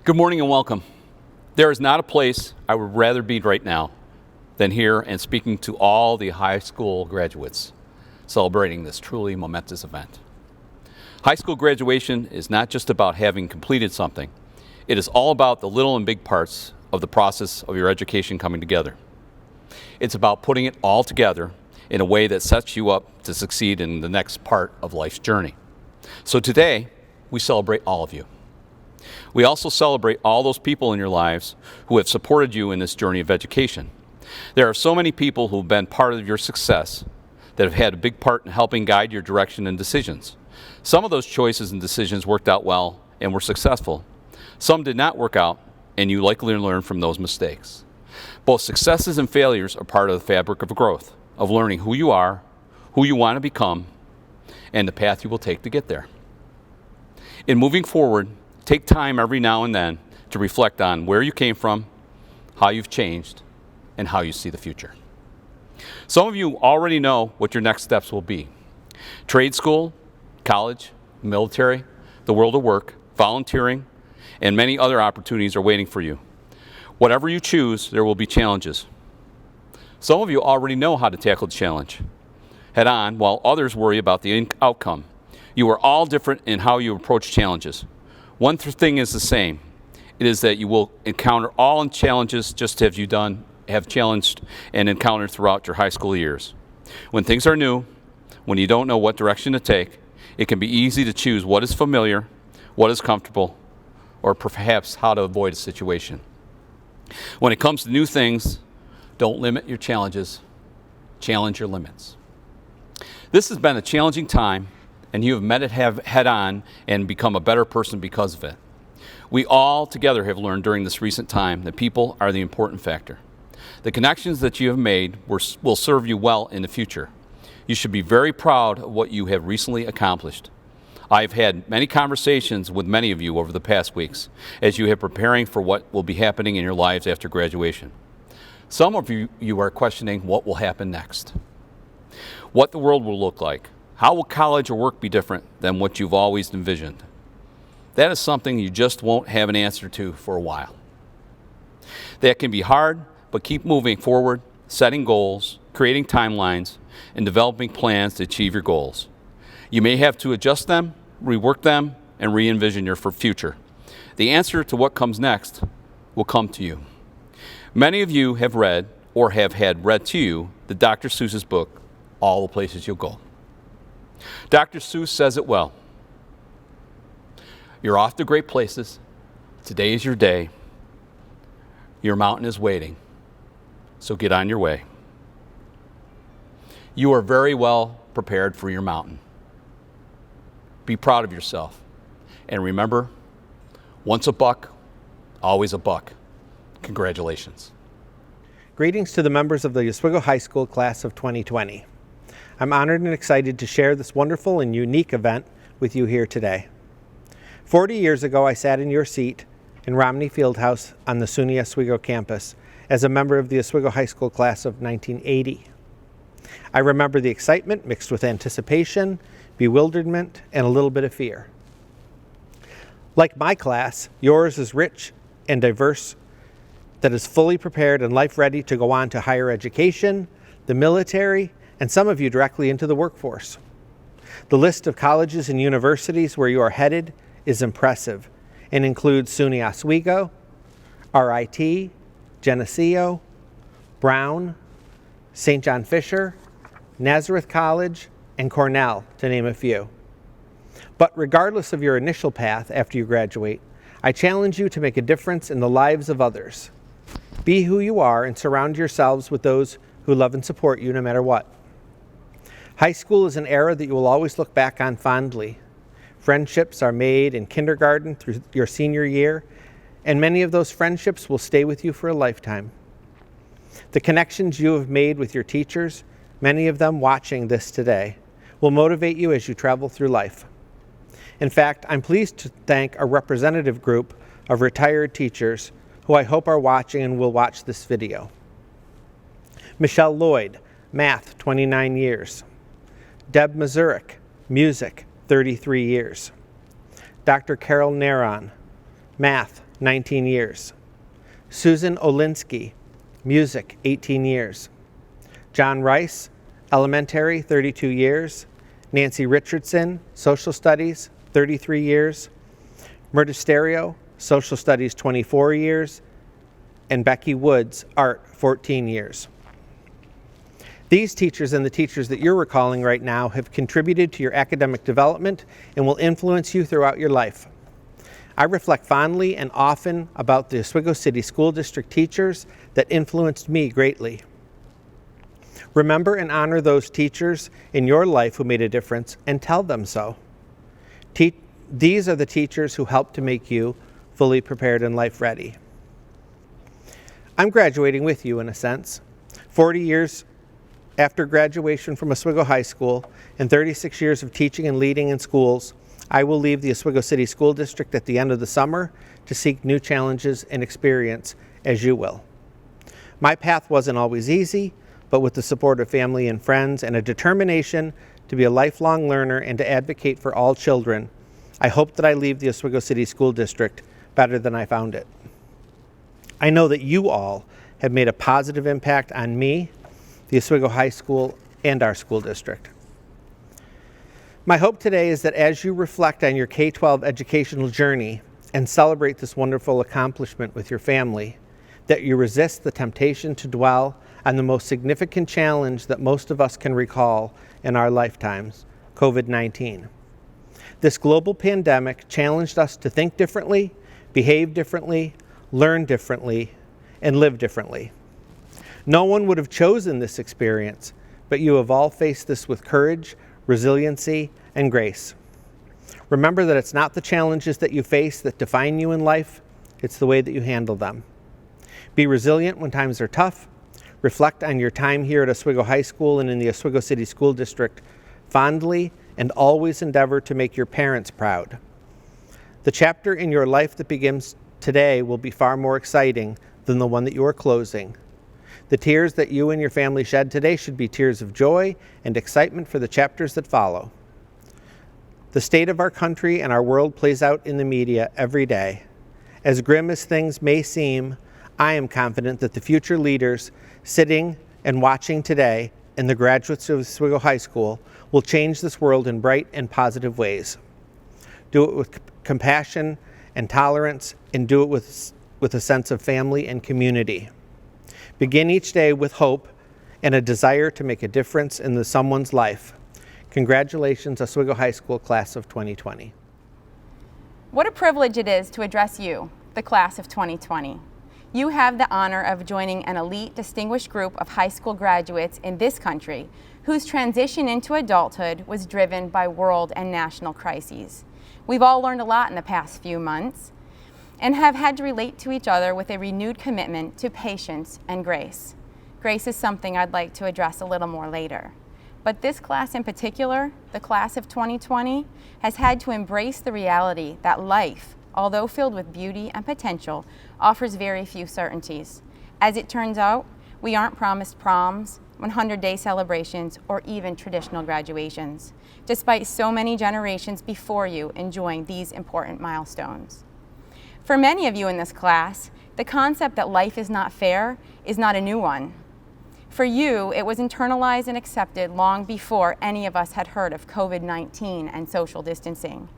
Good morning and welcome. There is not a place I would rather be right now than here and speaking to all the high school graduates celebrating this truly momentous event. High school graduation is not just about having completed something. It is all about the little and big parts of the process of your education coming together. It's about putting it all together in a way that sets you up to succeed in the next part of life's journey. So today, we celebrate all of you. We also celebrate all those people in your lives who have supported you in this journey of education. There are so many people who have been part of your success that have had a big part in helping guide your direction and decisions. Some of those choices and decisions worked out well and were successful. Some did not work out, and you likely learned from those mistakes. Both successes and failures are part of the fabric of growth, of learning who you are, who you want to become, and the path you will take to get there. In moving forward, take time every now and then to reflect on where you came from, how you've changed, and how you see the future. Some of you already know what your next steps will be. Trade school, college, military, the world of work, volunteering, and many other opportunities are waiting for you. Whatever you choose, there will be challenges. Some of you already know how to tackle the challenge head on, while others worry about the outcome. You are all different in how you approach challenges. One thing is the same. It is that you will encounter all challenges just as you have challenged and encountered throughout your high school years. When things are new, when you don't know what direction to take, it can be easy to choose what is familiar, what is comfortable, or perhaps how to avoid a situation. When it comes to new things, don't limit your challenges, challenge your limits. This has been a challenging time, and you have met it head on and become a better person because of it. We all together have learned during this recent time that people are the important factor. The connections that you have made will serve you well in the future. You should be very proud of what you have recently accomplished. I've had many conversations with many of you over the past weeks as you have preparing for what will be happening in your lives after graduation. Some of you are questioning what will happen next, what the world will look like. How will college or work be different than what you've always envisioned? That is something you just won't have an answer to for a while. That can be hard, but keep moving forward, setting goals, creating timelines, and developing plans to achieve your goals. You may have to adjust them, rework them, and re-envision your future. The answer to what comes next will come to you. Many of you have read, or have had read to you, the Dr. Seuss's book, All the Places You'll Go. Dr. Seuss says it well. You're off to great places. Today is your day. Your mountain is waiting. So get on your way. You are very well prepared for your mountain. Be proud of yourself. And remember, once a buck, always a buck. Congratulations. Greetings to the members of the Oswego High School class of 2020. I'm honored and excited to share this wonderful and unique event with you here today. 40 years ago, I sat in your seat in Romney Fieldhouse on the SUNY Oswego campus as a member of the Oswego High School class of 1980. I remember the excitement mixed with anticipation, bewilderment, and a little bit of fear. Like my class, yours is rich and diverse, that is fully prepared and life-ready to go on to higher education, the military, and some of you directly into the workforce. The list of colleges and universities where you are headed is impressive and includes SUNY Oswego, RIT, Geneseo, Brown, St. John Fisher, Nazareth College, and Cornell, to name a few. But regardless of your initial path after you graduate, I challenge you to make a difference in the lives of others. Be who you are and surround yourselves with those who love and support you no matter what. High school is an era that you will always look back on fondly. Friendships are made in kindergarten through your senior year, and many of those friendships will stay with you for a lifetime. The connections you have made with your teachers, many of them watching this today, will motivate you as you travel through life. In fact, I'm pleased to thank a representative group of retired teachers who I hope are watching and will watch this video. Michelle Lloyd, Math, 29 years. Deb Mazurek, Music, 33 years. Dr. Carol Naron, Math, 19 years. Susan Olinsky, music, 18 years. John Rice, elementary, 32 years. Nancy Richardson, social studies, 33 years. Murda Stereo, social studies, 24 years. And Becky Woods, art, 14 years. These teachers and the teachers that you're recalling right now have contributed to your academic development and will influence you throughout your life. I reflect fondly and often about the Oswego City School District teachers that influenced me greatly. Remember and honor those teachers in your life who made a difference and tell them so. These are the teachers who helped to make you fully prepared and life ready. I'm graduating with you in a sense. 40 years after graduation from Oswego High School and 36 years of teaching and leading in schools, I will leave the Oswego City School District at the end of the summer to seek new challenges and experience as you will. My path wasn't always easy, but with the support of family and friends and a determination to be a lifelong learner and to advocate for all children, I hope that I leave the Oswego City School District better than I found it. I know that you all have made a positive impact on me, the Oswego High School, and our school district. My hope today is that as you reflect on your K-12 educational journey and celebrate this wonderful accomplishment with your family, that you resist the temptation to dwell on the most significant challenge that most of us can recall in our lifetimes, COVID-19. This global pandemic challenged us to think differently, behave differently, learn differently, and live differently. No one would have chosen this experience, but you have all faced this with courage, resiliency, and grace. Remember that it's not the challenges that you face that define you in life, it's the way that you handle them. Be resilient when times are tough. Reflect on your time here at Oswego High School and in the Oswego City School District fondly, and always endeavor to make your parents proud. The chapter in your life that begins today will be far more exciting than the one that you are closing. The tears that you and your family shed today should be tears of joy and excitement for the chapters that follow. The state of our country and our world plays out in the media every day. As grim as things may seem, I am confident that the future leaders sitting and watching today and the graduates of Oswego High School will change this world in bright and positive ways. Do it with compassion and tolerance, and do it with a sense of family and community. Begin each day with hope and a desire to make a difference in someone's life. Congratulations, Oswego High School Class of 2020. What a privilege it is to address you, the Class of 2020. You have the honor of joining an elite, distinguished group of high school graduates in this country whose transition into adulthood was driven by world and national crises. We've all learned a lot in the past few months and have had to relate to each other with a renewed commitment to patience and grace. Grace is something I'd like to address a little more later. But this class in particular, the Class of 2020, has had to embrace the reality that life, although filled with beauty and potential, offers very few certainties. As it turns out, we aren't promised proms, 100-day celebrations, or even traditional graduations, despite so many generations before you enjoying these important milestones. For many of you in this class, the concept that life is not fair is not a new one. For you, it was internalized and accepted long before any of us had heard of COVID-19 and social distancing.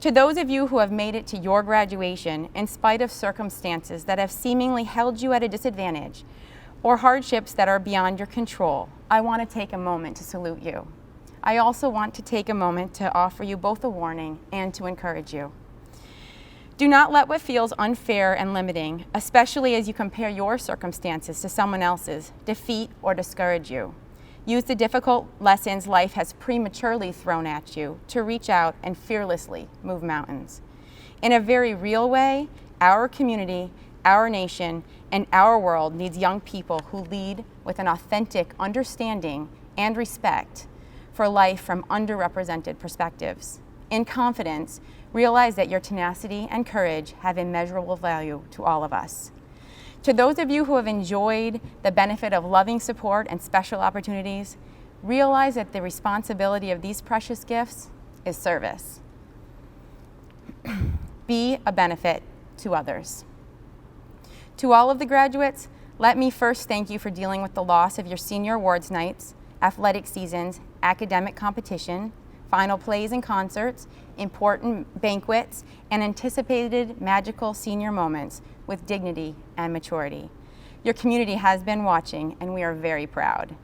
To those of you who have made it to your graduation in spite of circumstances that have seemingly held you at a disadvantage or hardships that are beyond your control, I want to take a moment to salute you. I also want to take a moment to offer you both a warning and to encourage you. Do not let what feels unfair and limiting, especially as you compare your circumstances to someone else's, defeat or discourage you. Use the difficult lessons life has prematurely thrown at you to reach out and fearlessly move mountains. In a very real way, our community, our nation, and our world needs young people who lead with an authentic understanding and respect for life from underrepresented perspectives. In confidence, realize that your tenacity and courage have immeasurable value to all of us. To those of you who have enjoyed the benefit of loving support and special opportunities, realize that the responsibility of these precious gifts is service. Be a benefit to others. To all of the graduates, let me first thank you for dealing with the loss of your senior awards nights, athletic seasons, academic competition, final plays and concerts, important banquets, and anticipated magical senior moments with dignity and maturity. Your community has been watching, and we are very proud.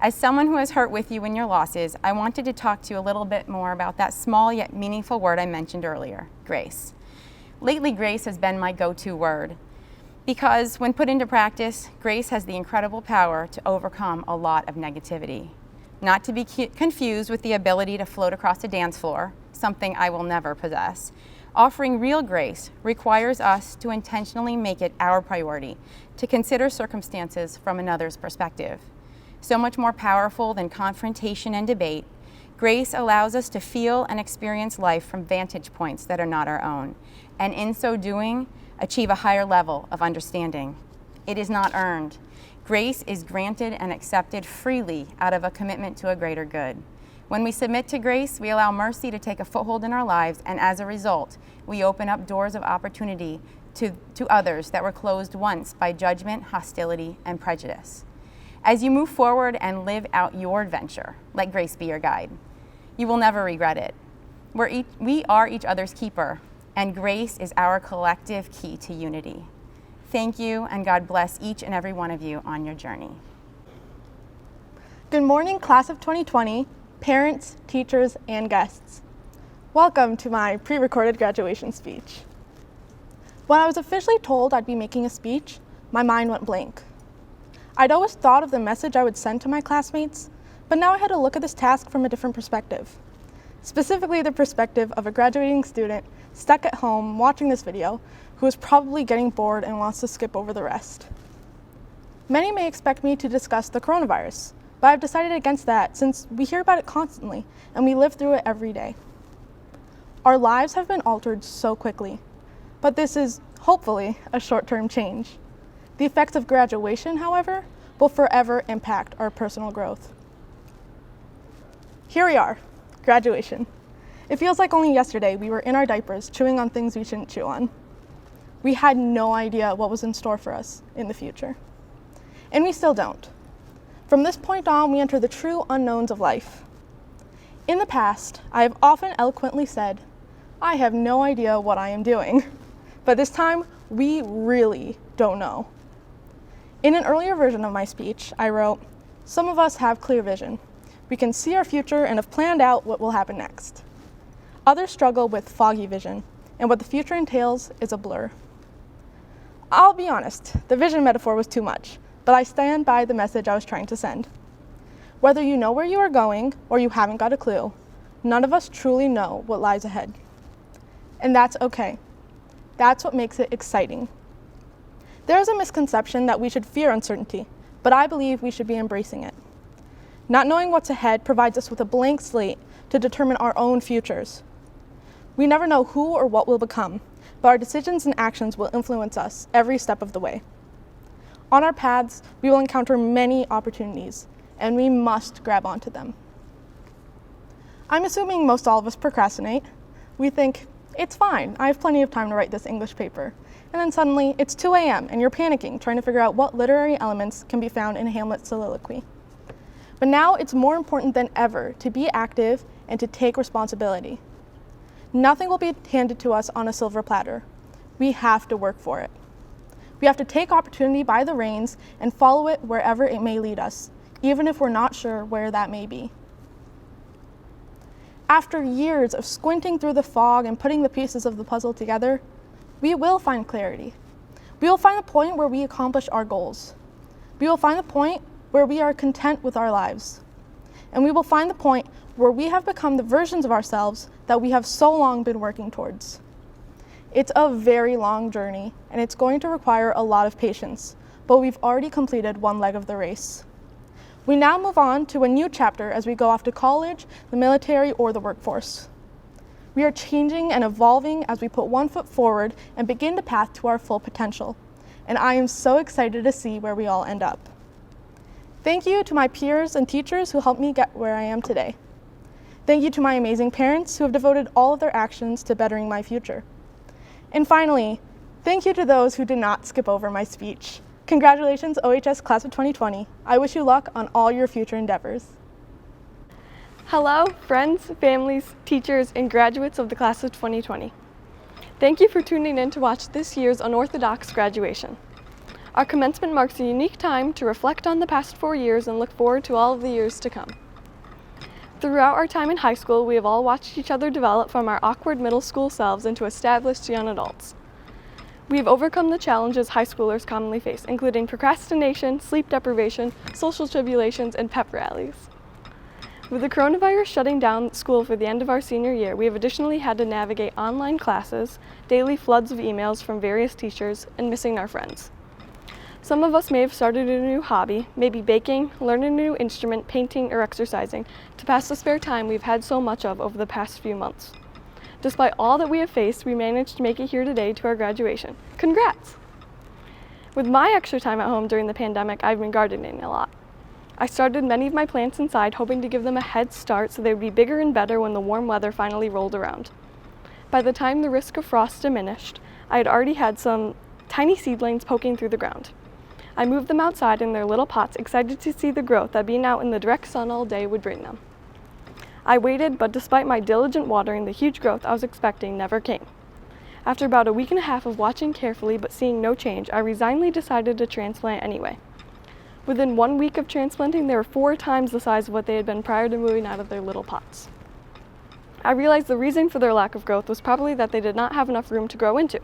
As someone who has hurt with you in your losses, I wanted to talk to you a little bit more about that small yet meaningful word I mentioned earlier, grace. Lately, grace has been my go-to word because when put into practice, grace has the incredible power to overcome a lot of negativity. Not to be confused with the ability to float across a dance floor, something I will never possess. Offering real grace requires us to intentionally make it our priority to consider circumstances from another's perspective. So much more powerful than confrontation and debate, grace allows us to feel and experience life from vantage points that are not our own, and in so doing, achieve a higher level of understanding. It is not earned. Grace is granted and accepted freely out of a commitment to a greater good. When we submit to grace, we allow mercy to take a foothold in our lives, and as a result, we open up doors of opportunity to others that were closed once by judgment, hostility, and prejudice. As you move forward and live out your adventure, let grace be your guide. You will never regret it. We are each other's keeper, and grace is our collective key to unity. Thank you, and God bless each and every one of you on your journey. Good morning, class of 2020, parents, teachers, and guests. Welcome to my pre-recorded graduation speech. When I was officially told I'd be making a speech, my mind went blank. I'd always thought of the message I would send to my classmates, but now I had to look at this task from a different perspective. Specifically the perspective of a graduating student stuck at home watching this video who is probably getting bored and wants to skip over the rest. Many may expect me to discuss the coronavirus, but I've decided against that since we hear about it constantly and we live through it every day. Our lives have been altered so quickly, but this is hopefully a short-term change. The effects of graduation, however, will forever impact our personal growth. Here we are, graduation. It feels like only yesterday we were in our diapers chewing on things we shouldn't chew on. We had no idea what was in store for us in the future. And we still don't. From this point on, we enter the true unknowns of life. In the past, I have often eloquently said, I have no idea what I am doing. But this time, we really don't know. In an earlier version of my speech, I wrote, some of us have clear vision. We can see our future and have planned out what will happen next. Others struggle with foggy vision, and what the future entails is a blur. I'll be honest, the vision metaphor was too much, but I stand by the message I was trying to send. Whether you know where you are going or you haven't got a clue, none of us truly know what lies ahead. And that's okay. That's what makes it exciting. There is a misconception that we should fear uncertainty, but I believe we should be embracing it. Not knowing what's ahead provides us with a blank slate to determine our own futures. We never know who or what we'll become, but our decisions and actions will influence us every step of the way. On our paths, we will encounter many opportunities, and we must grab onto them. I'm assuming most all of us procrastinate. We think, it's fine, I have plenty of time to write this English paper. And then suddenly, it's 2 a.m. and you're panicking, trying to figure out what literary elements can be found in Hamlet's soliloquy. But now it's more important than ever to be active and to take responsibility. Nothing will be handed to us on a silver platter. We have to work for it. We have to take opportunity by the reins and follow it wherever it may lead us, even if we're not sure where that may be. After years of squinting through the fog and putting the pieces of the puzzle together, we will find clarity. We will find the point where we accomplish our goals. We will find the point where we are content with our lives. And we will find the point where we have become the versions of ourselves that we have so long been working towards. It's a very long journey, and it's going to require a lot of patience, but we've already completed one leg of the race. We now move on to a new chapter as we go off to college, the military, or the workforce. We are changing and evolving as we put one foot forward and begin the path to our full potential. And I am so excited to see where we all end up. Thank you to my peers and teachers who helped me get where I am today. Thank you to my amazing parents who have devoted all of their actions to bettering my future. And finally, Thank you to those who did not skip over my speech. Congratulations, OHS Class of 2020. I wish you luck on all your future endeavors. Hello, friends, families, teachers, and graduates of the Class of 2020. Thank you for tuning in to watch this year's unorthodox graduation. Our commencement marks a unique time to reflect on the past 4 years and look forward to all of the years to come. Throughout our time in high school, we have all watched each other develop from our awkward middle school selves into established young adults. We have overcome the challenges high schoolers commonly face, including procrastination, sleep deprivation, social tribulations, and pep rallies. With the coronavirus shutting down school for the end of our senior year, we have additionally had to navigate online classes, daily floods of emails from various teachers, and missing our friends. Some of us may have started a new hobby, maybe baking, learning a new instrument, painting, or exercising, to pass the spare time we've had so much of over the past few months. Despite all that we have faced, we managed to make it here today to our graduation. Congrats! With my extra time at home during the pandemic, I've been gardening a lot. I started many of my plants inside, hoping to give them a head start so they would be bigger and better when the warm weather finally rolled around. By the time the risk of frost diminished, I had already had some tiny seedlings poking through the ground. I moved them outside in their little pots, excited to see the growth that being out in the direct sun all day would bring them. I waited, but despite my diligent watering, the huge growth I was expecting never came. After about a week and a half of watching carefully but seeing no change, I resignedly decided to transplant anyway. Within 1 week of transplanting, they were 4 times the size of what they had been prior to moving out of their little pots. I realized the reason for their lack of growth was probably that they did not have enough room to grow into.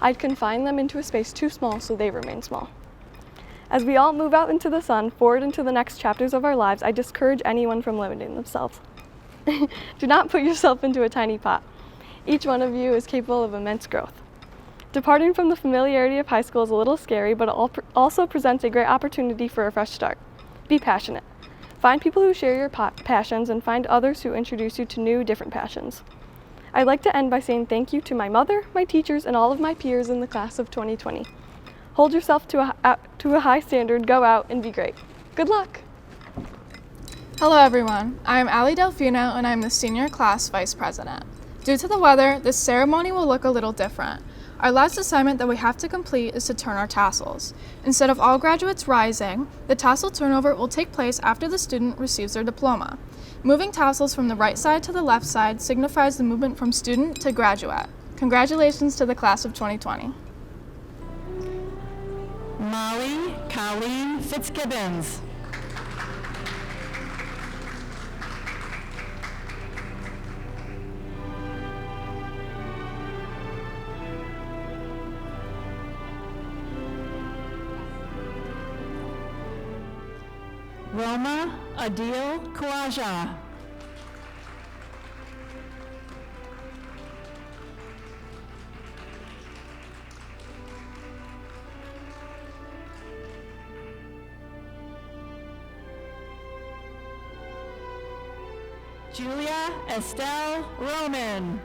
I'd confined them into a space too small, so they remained small. As we all move out into the sun, forward into the next chapters of our lives, I discourage anyone from limiting themselves. Do not put yourself into a tiny pot. Each one of you is capable of immense growth. Departing from the familiarity of high school is a little scary, but it also presents a great opportunity for a fresh start. Be passionate. Find people who share your passions and find others who introduce you to new, different passions. I'd like to end by saying thank you to my mother, my teachers, and all of my peers in the class of 2020. Hold yourself to a high standard, go out, and be great. Good luck! Hello everyone, I am Allie Delfino and I'm the Senior Class Vice President. Due to the weather, this ceremony will look a little different. Our last assignment that we have to complete is to turn our tassels. Instead of all graduates rising, the tassel turnover will take place after the student receives their diploma. Moving tassels from the right side to the left side signifies the movement from student to graduate. Congratulations to the Class of 2020. Molly Colleen Fitzgibbons. Roma Adil Khawaja. Julia Estelle Roman.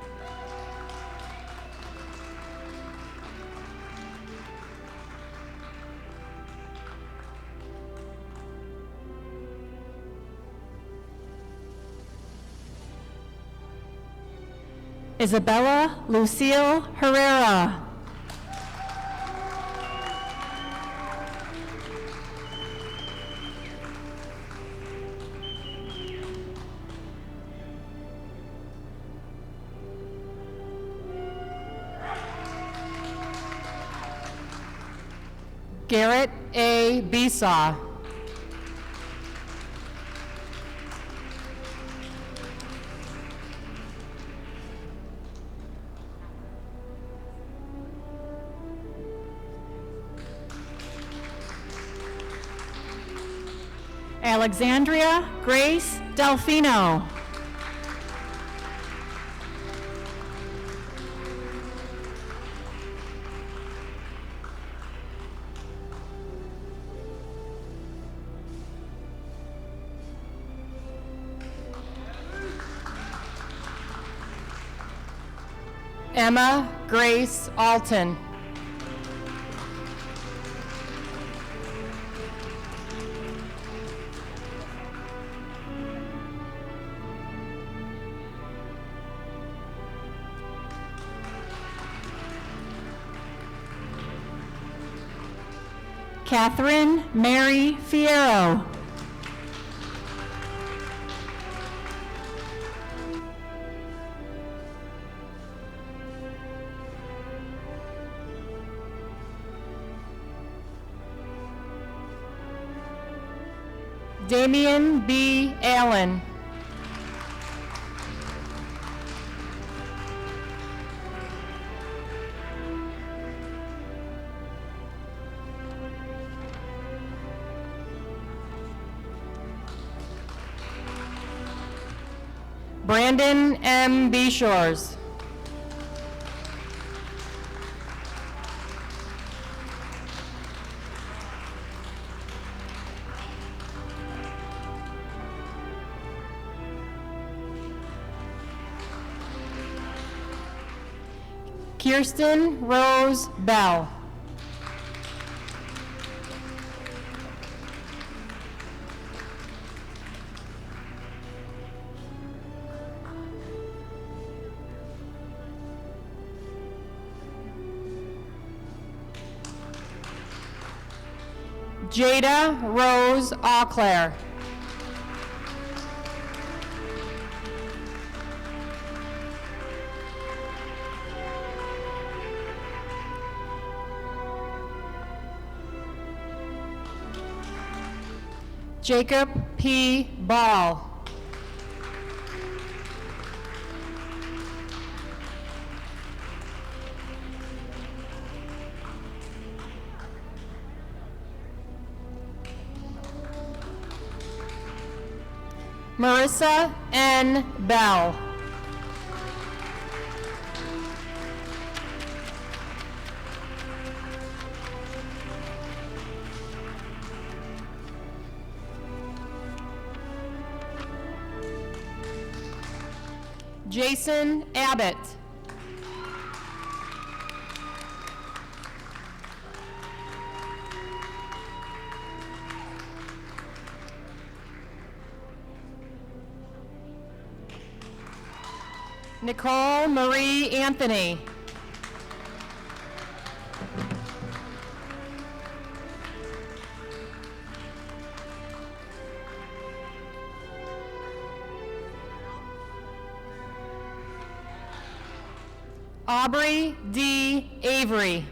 Isabella Lucille Herrera. Garrett A. Besaw. Alexandria Grace Delfino. Emma Grace Alton. Catherine Mary Fierro. Damian B. Allen. Brandon M. Beshores. Kirsten Rose Bell. Jada Rose Auclair. Jacob P. Ball. Marissa N. Bell. Jason Abbott. Nicole Marie Anthony. Aubrey D. Avery.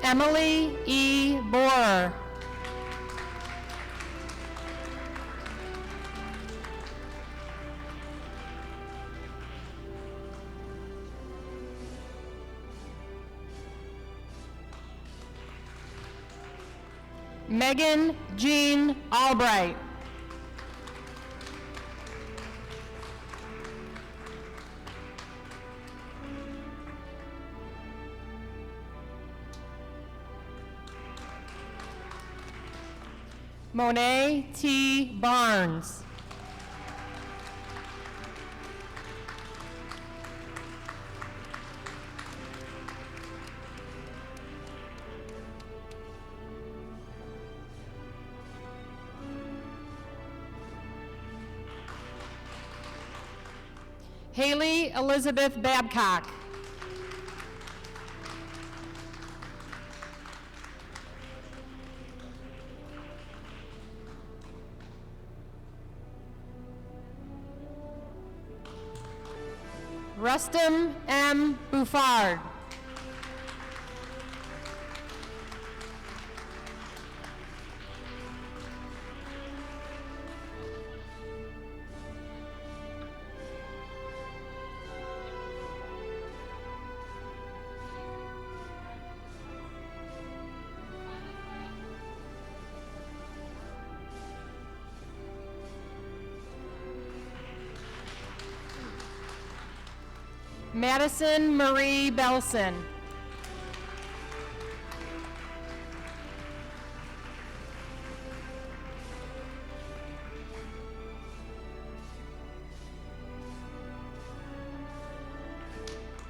Emily E. Borer. Megan Jean Albright. Monet T. Barnes. Haley Elizabeth Babcock. Rustam M. Buffard. Madison Marie Belson.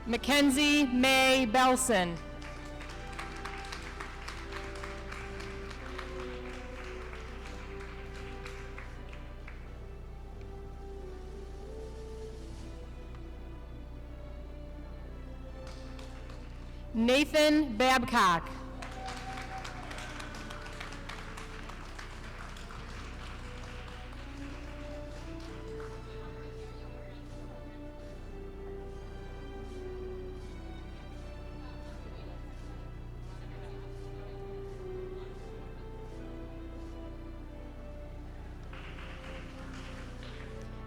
Mackenzie May Belson. Nathan Babcock.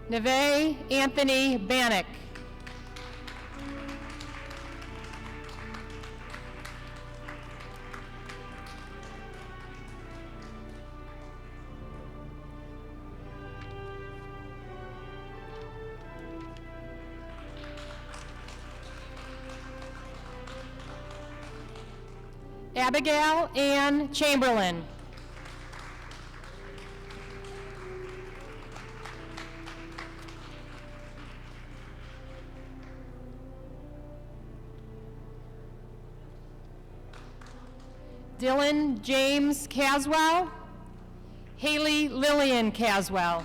Neve Anthony Bannock. Abigail Ann Chamberlain. Dylan James Caswell. Haley Lillian Caswell.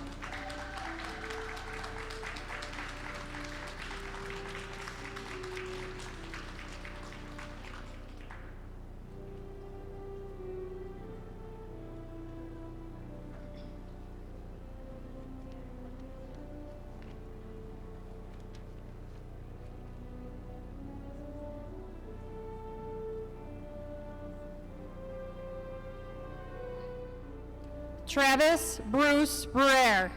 Travis Bruce Breer.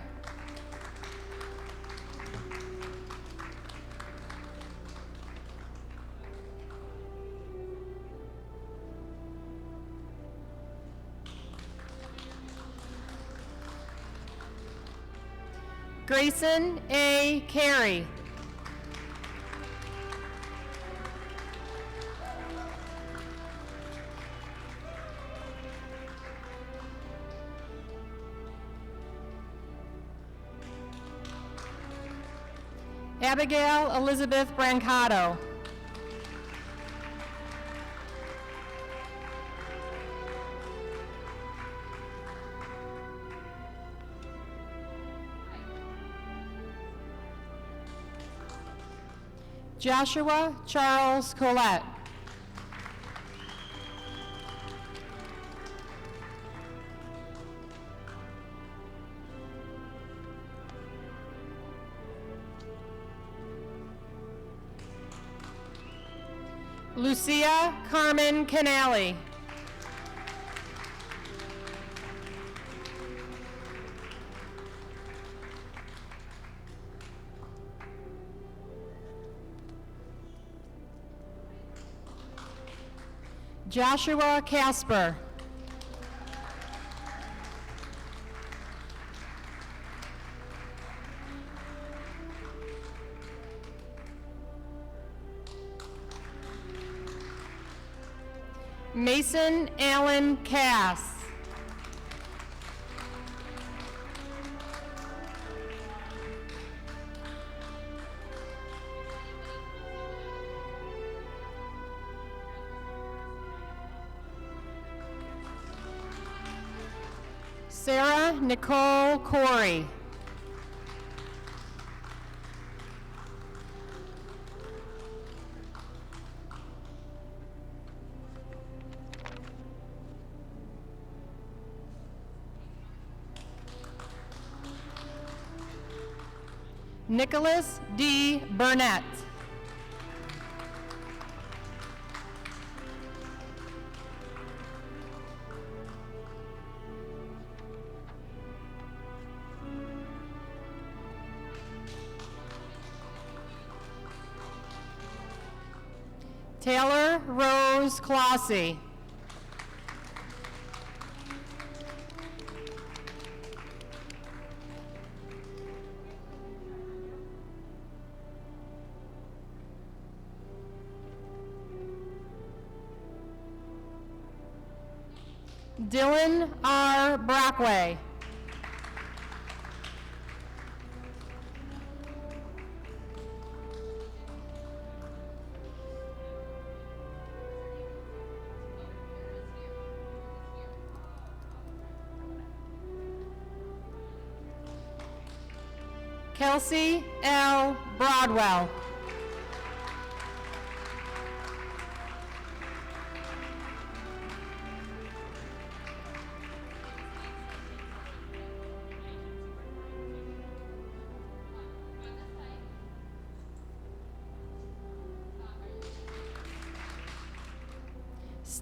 Grayson A. Carey. Abigail Elizabeth Brancato. Joshua Charles Collette. Lucia Carmen Canali. Joshua Casper. Mason Allen Cass. Sarah Nicole Corey. Nicholas D. Burnett. Taylor Rose Clossy. Dylan R. Brockway. Kelsey L. Broadwell.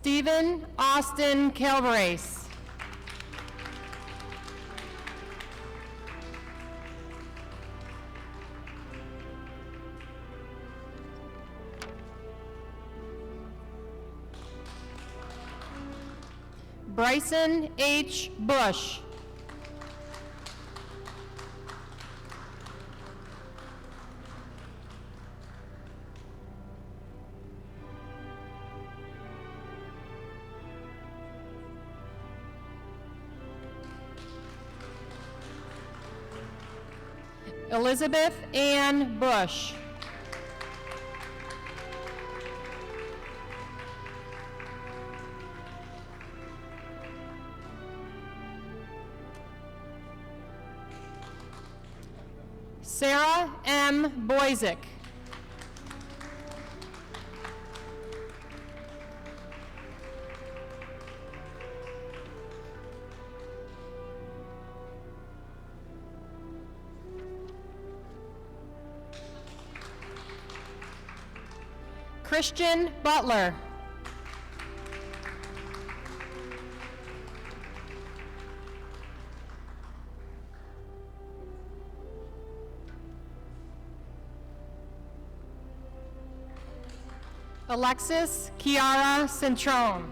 Stephen Austin Calvarez. Bryson H. Bush. Elizabeth Ann Bush. Sarah M. Boyzik. Christian Butler. Alexis Kiara Centrone.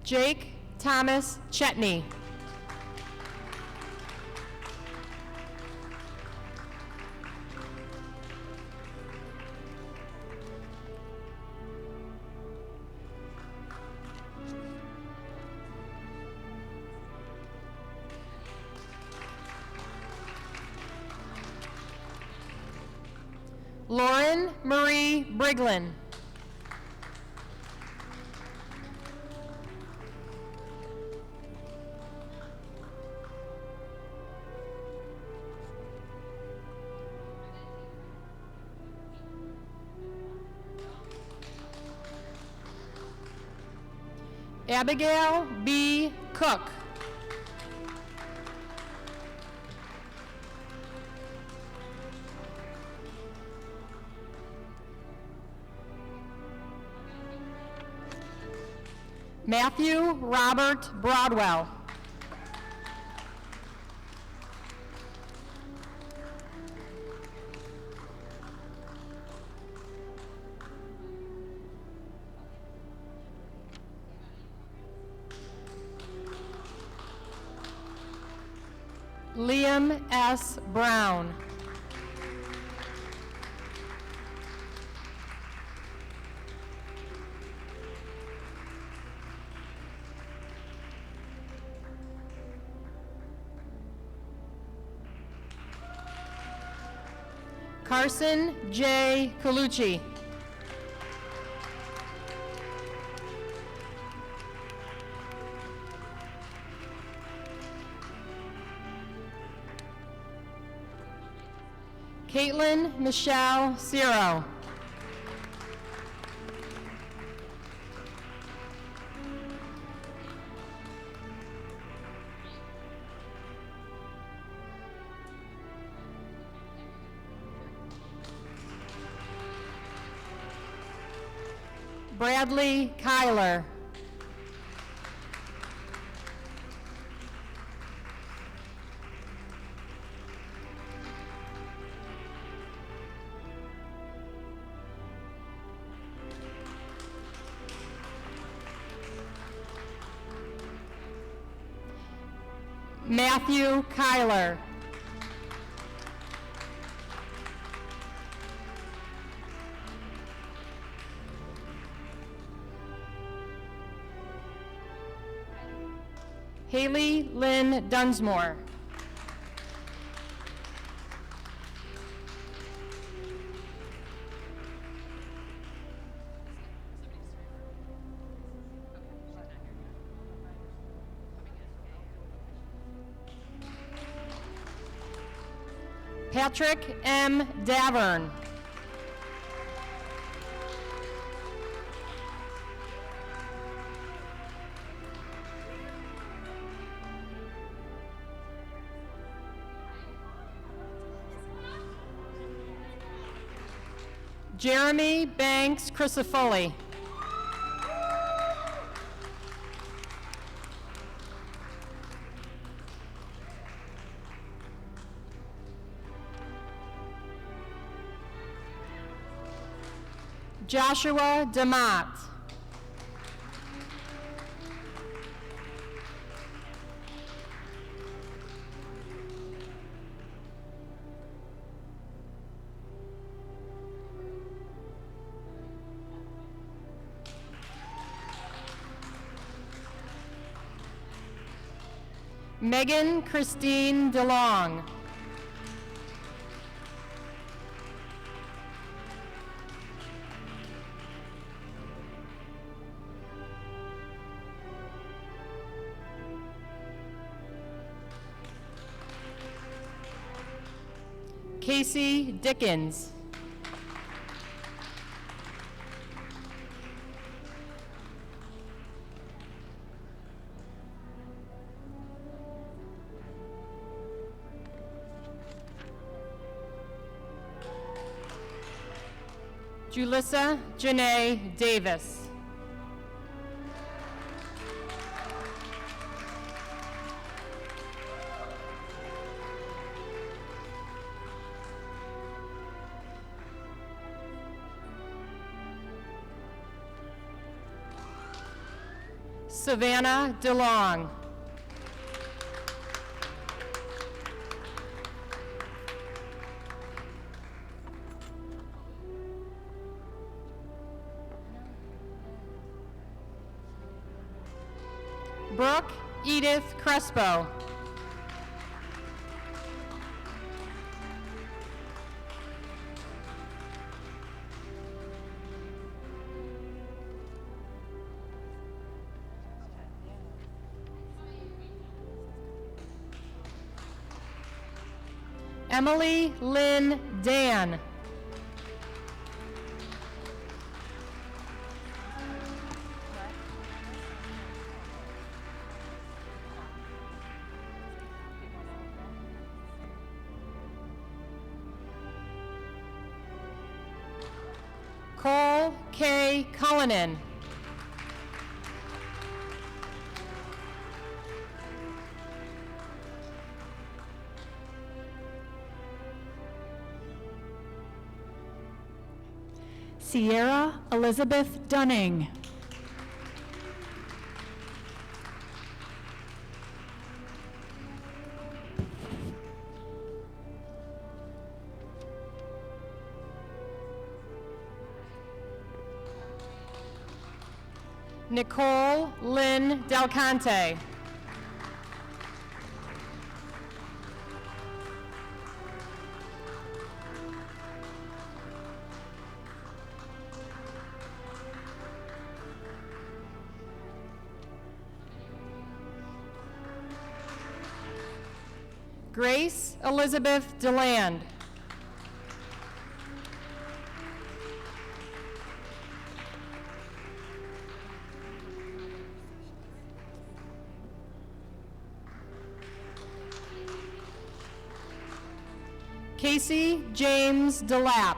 Jake Thomas Chetney. Lauren Marie Briglin. Abigail B. Cook. Matthew Robert Broadwell. Liam S. Brown. Carson J. Colucci. Caitlin Michelle Ciro. Bradley Kyler. Matthew Kyler. Haley Lynn Dunsmore. Patrick M. Davern. Jeremy Banks Crisafulli. Joshua DeMott. Megan Christine DeLong. Casey Dickens. Julissa Janae Davis. Savannah DeLong. Brooke Edith Crespo. Emily Lynn Dan. Cole K. Cullinan. Sierra Elizabeth Dunning. Nicole Lynn Del Conte. Grace Elizabeth DeLand. Casey James DeLapp.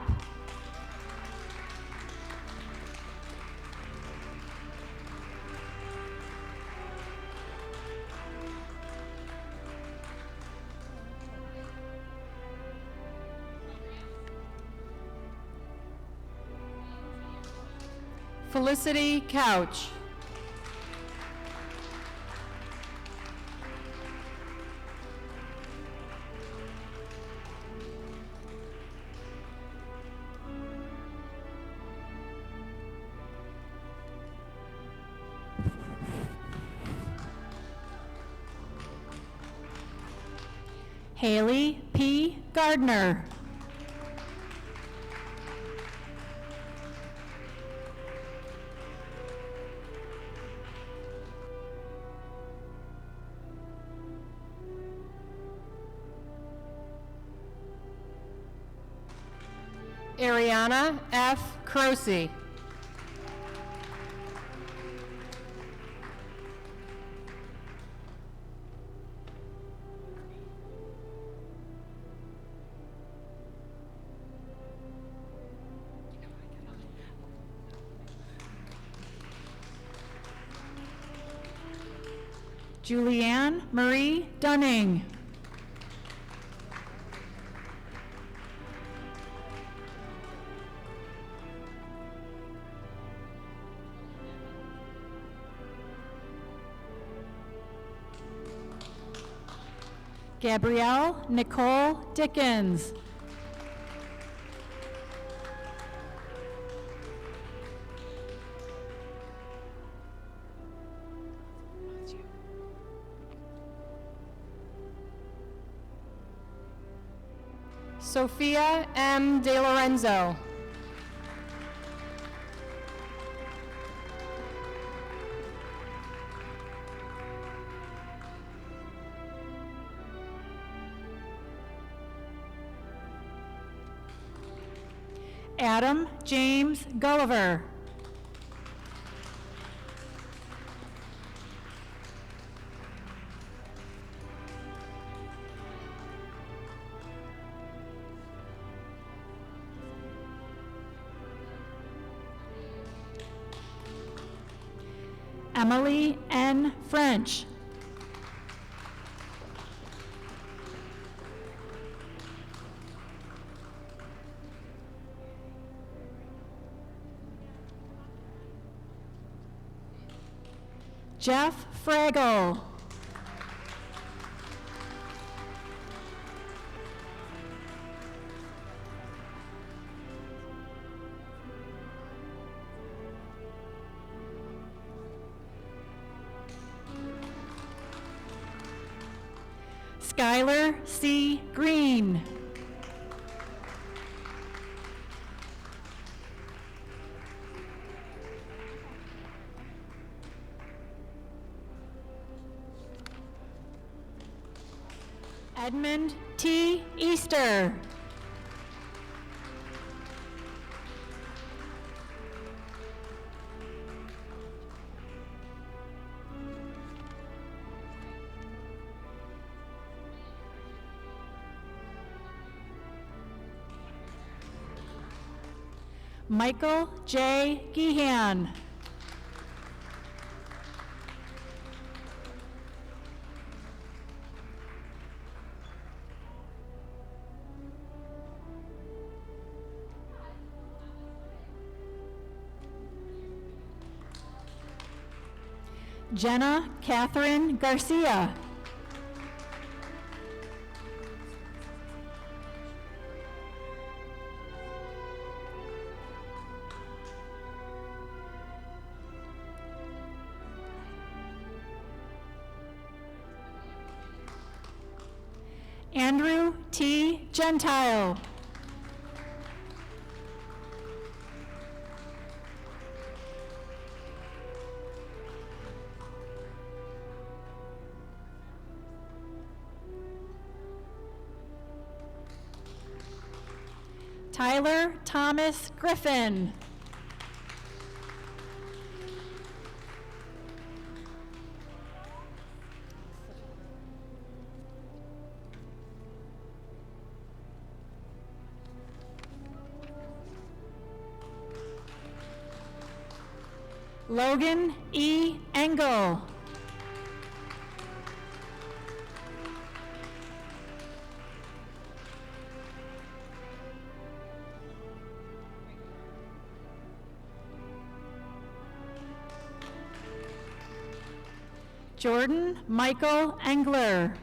Felicity Couch. Haley P. Gardner. Ariana F. Croce. Julianne Marie Dunning. Gabrielle Nicole Dickens. Sophia M. De Lorenzo. Adam James Gulliver. Emily N. French. Jeff Fraggle. Skylar C. Green. Edmund T. Easter. Michael J. Gehan. Jenna Catherine Garcia. Andrew T. Gentile. Tyler Thomas Griffin. Logan E. Engel. Jordan Michael Engler.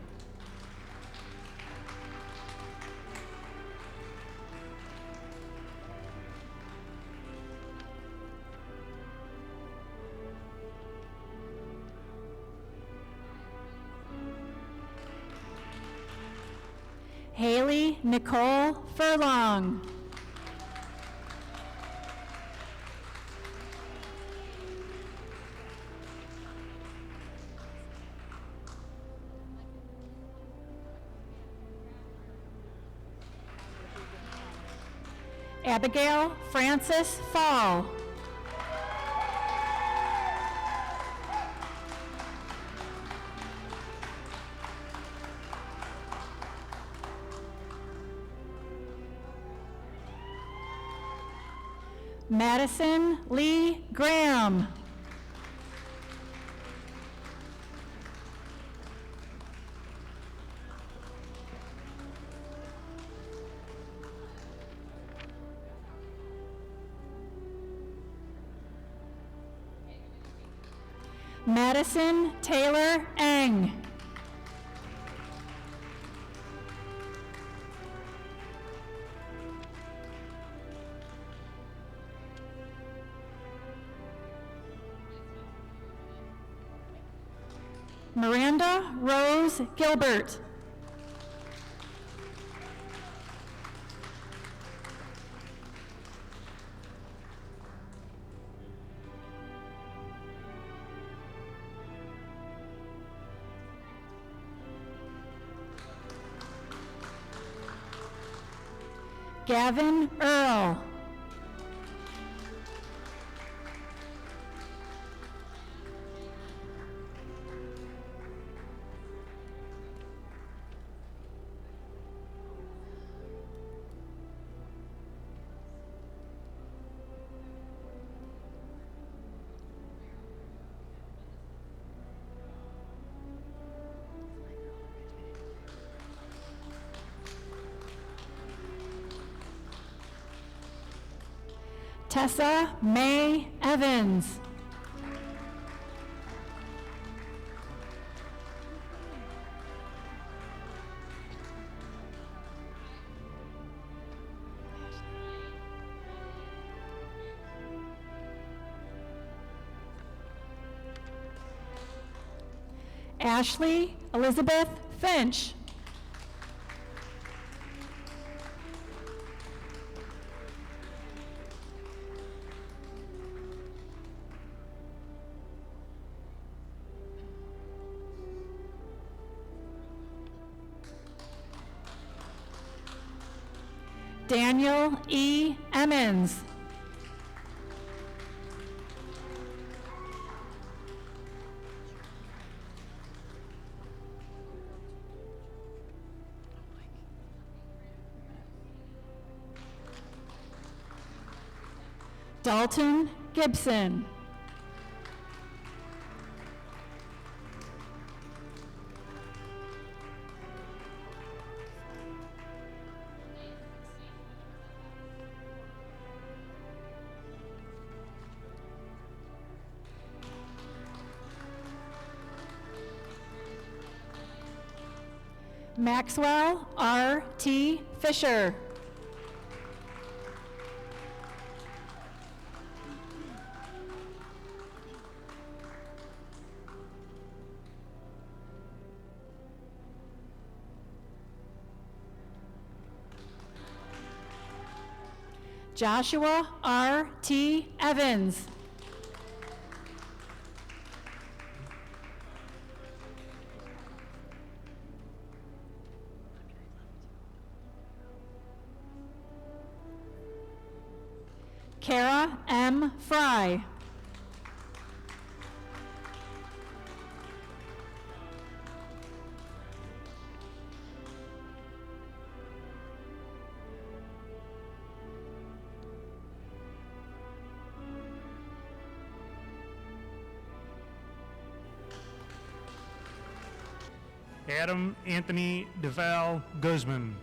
Haley Nicole Furlong. Abigail Frances Fall. Madison Lee Graham. Madison Taylor Eng. Miranda Rose Gilbert. Gavin Earl. Tessa May Evans. Ashley Elizabeth Finch. Daniel E. Emmons. Dalton Gibson. Maxwell R. T. Fisher. Joshua R. T. Evans. Kara M. Fry. Adam Anthony DeVal Guzman.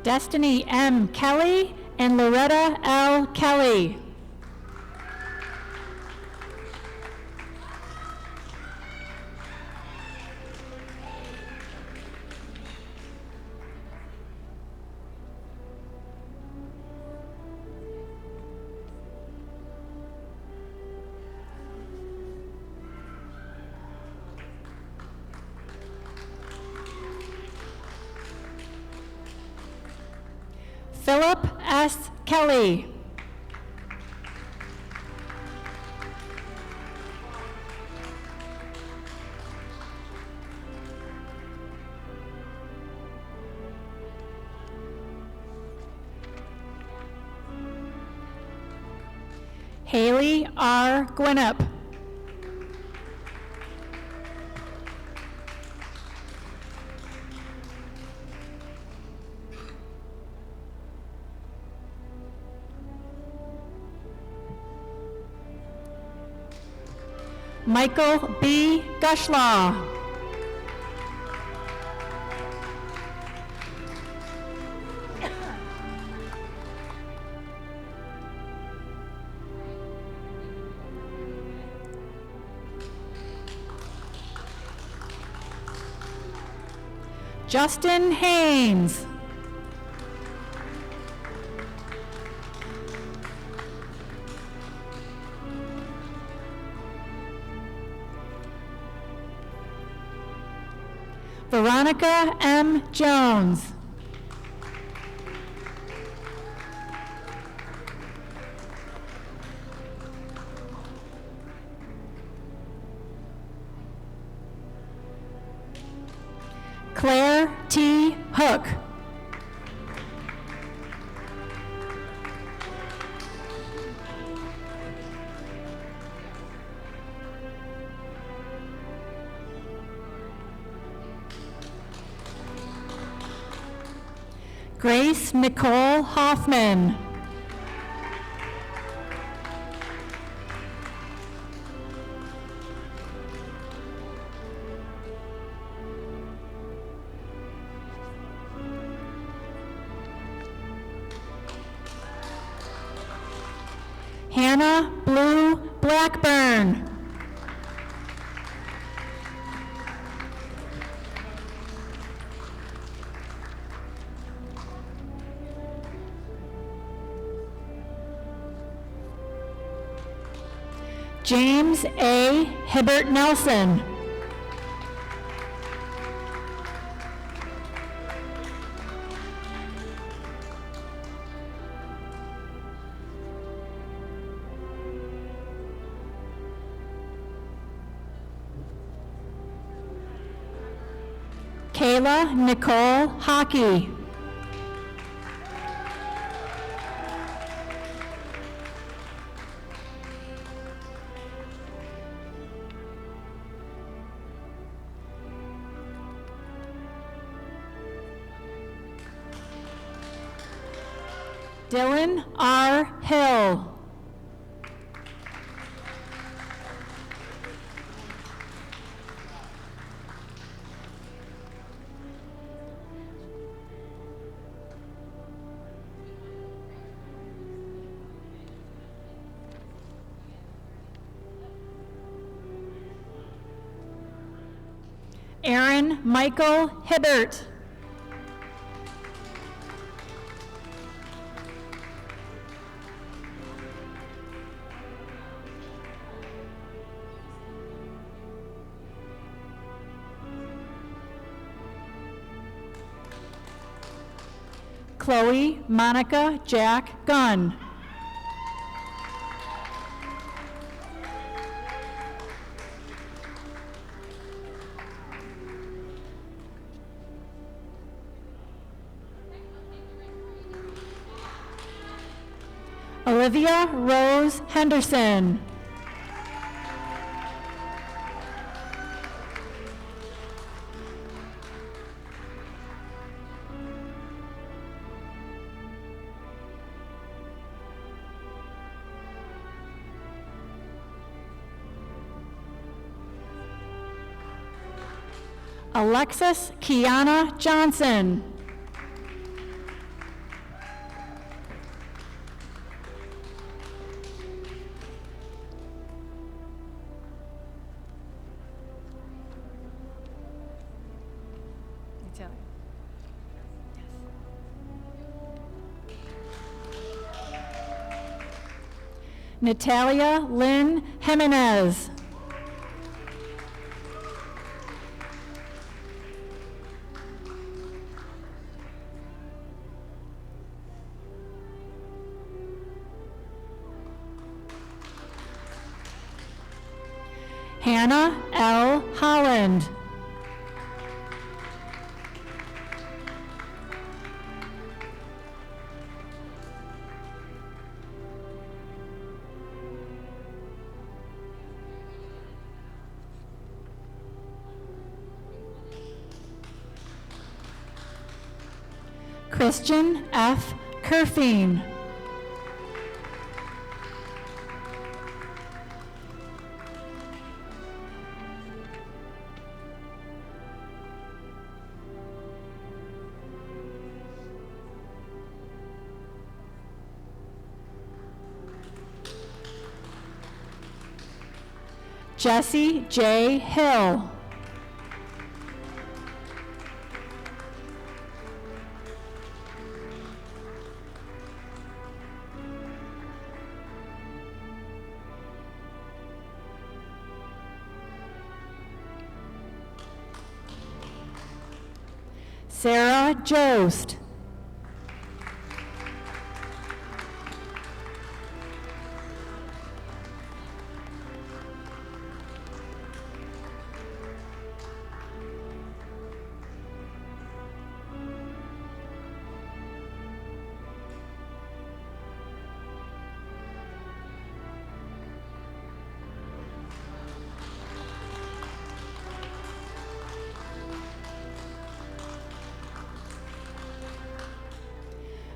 Destiny M. Kelly and Loretta L. Kelly. Philip S. Kelly. Haley R. Gwinnett. Michael B. Gushlaw. Justin Haynes. Veronica M. Jones. Claire T. Hook. Grace Nicole Hoffman. Hannah Blue Blackburn. James A. Hibbert Nelson. Kayla Nicole Hockey. Dylan R. Hill. Aaron Michael Hibbert. Chloe Monica Jack Gunn. Olivia Rose Henderson. Alexis Kiana Johnson. Natalia Lynn Jimenez. Hannah L. Holland. Christian F. Kerfine. Jesse J. Hill. Sarah Jost.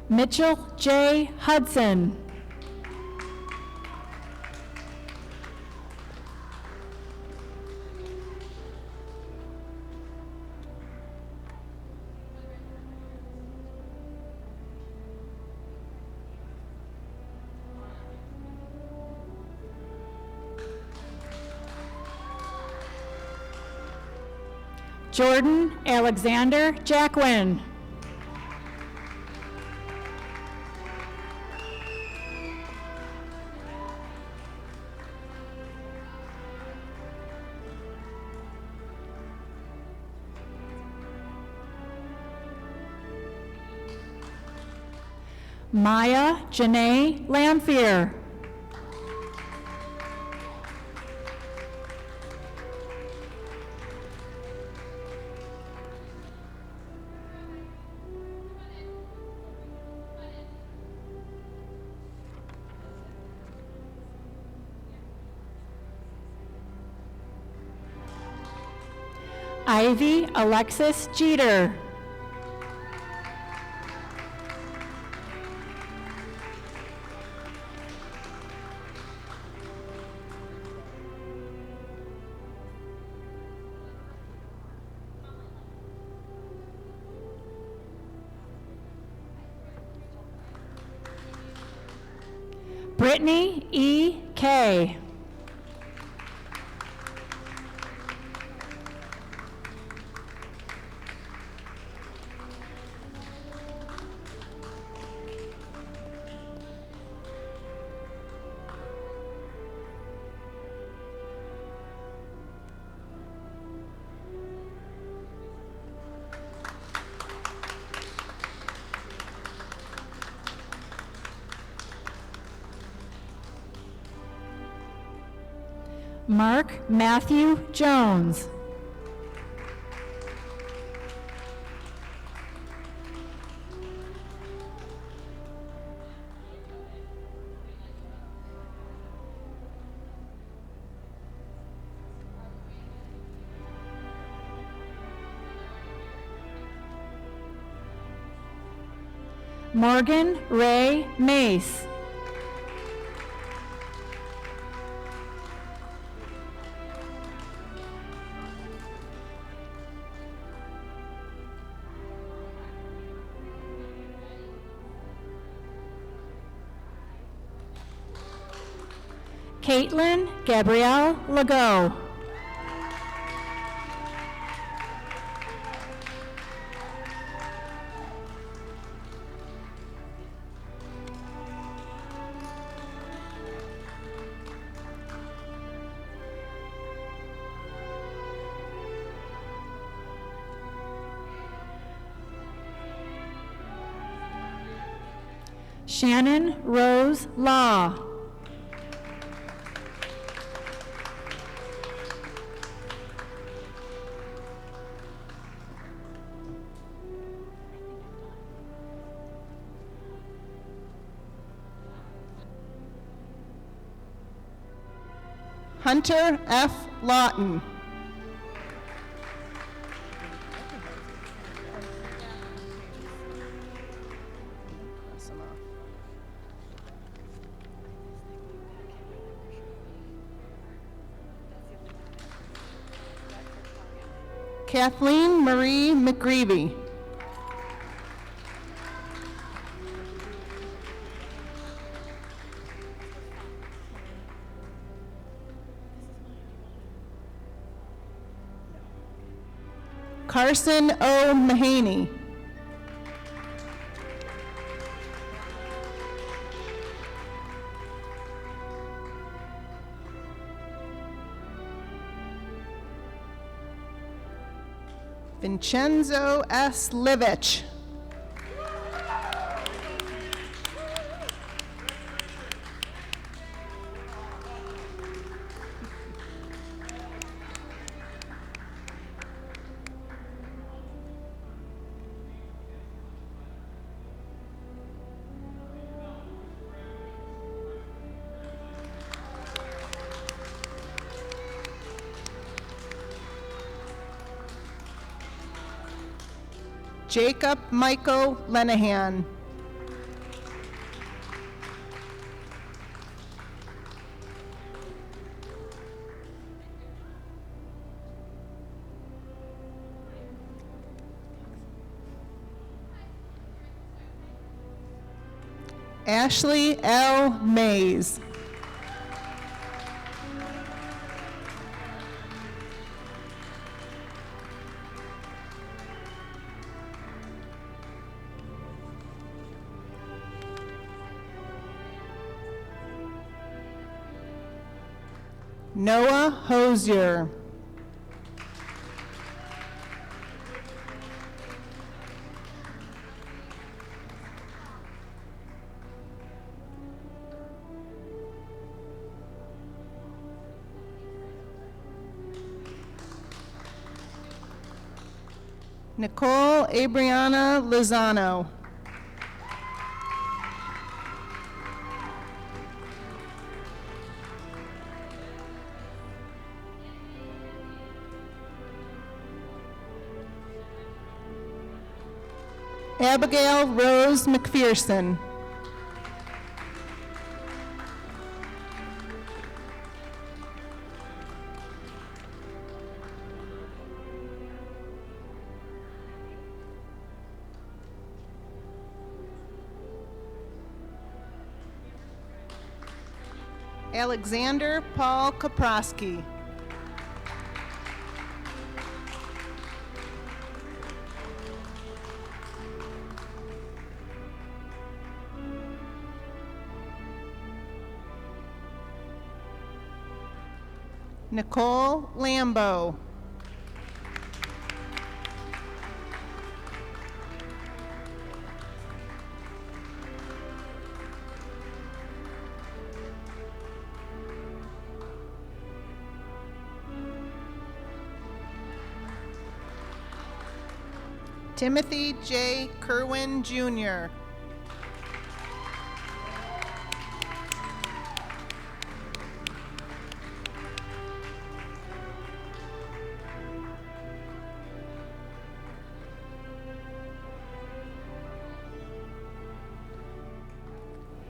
Mitchell J. Hudson. Jordan Alexander Jacquin. Maya Janae Lamphere. Ivy Alexis Jeter. Brittany E. K. Mark Matthew Jones. Morgan Ray Mace. Caitlin Gabrielle Legault. Shannon Rose Law. Hunter F. Lawton. Kathleen Marie McGreevy. Carson O. Mahaney. Vincenzo S. Livich. Jacob Michael Lenahan. Ashley L. Mays. Noah Hosier. Nicole Abriana Lozano. Abigail Rose McPherson. Alexander Paul Kaprosky. Nicole Lambo. Timothy J. Kerwin, Jr.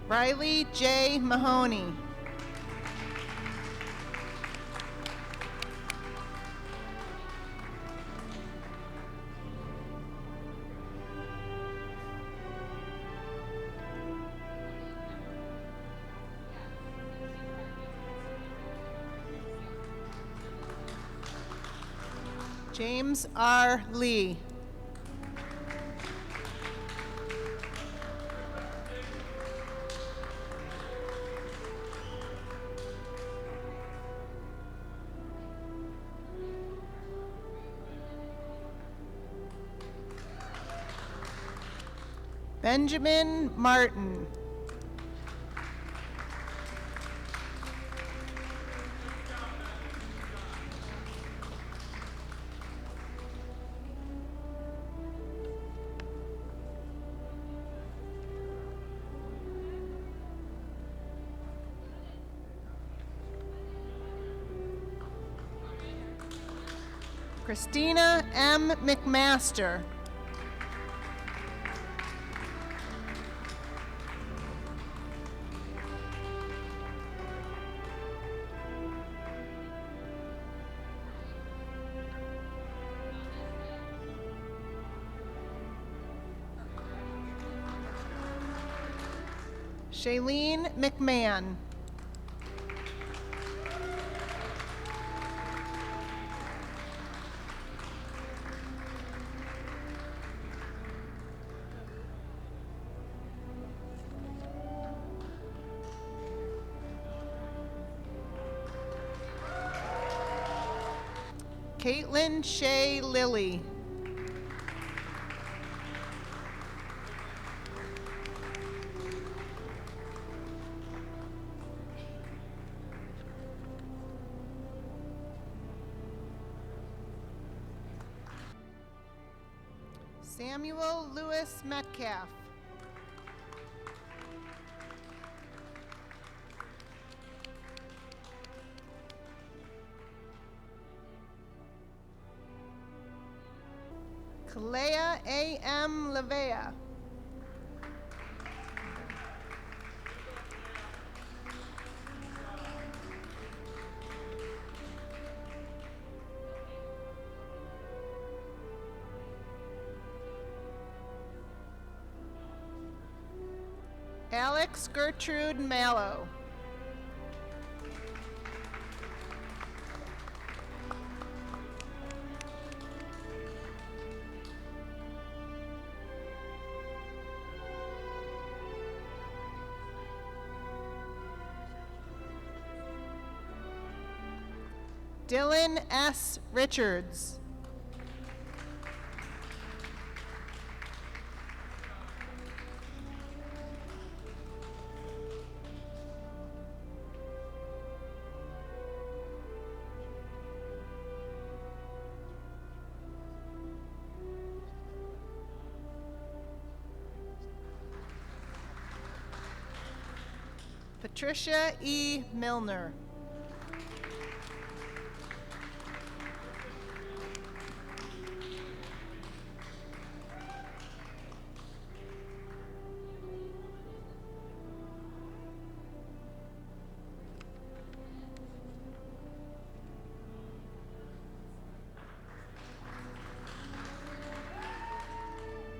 Riley J. Mahoney. James R. Lee. Benjamin Martin. Christina M. McMaster. Shailene McMahon. Caitlin Shea Lilly. Samuel Lewis Metcalf. Kalea A.M. Levea. Alex Gertrude Mallow. Dylan S. Richards. Patricia E. Milner.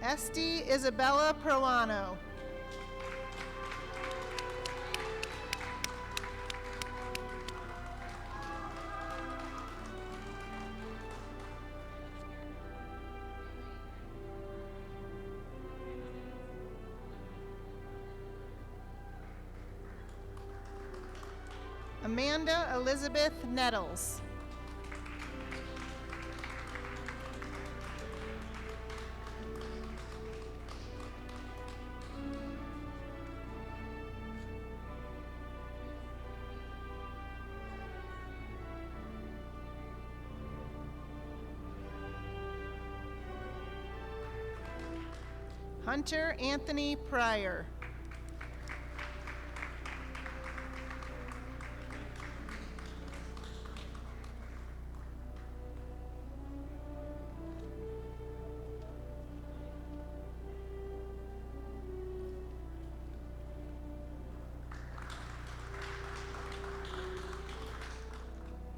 Esty Isabella Proano. Amanda Elizabeth Nettles. Hunter Anthony Pryor.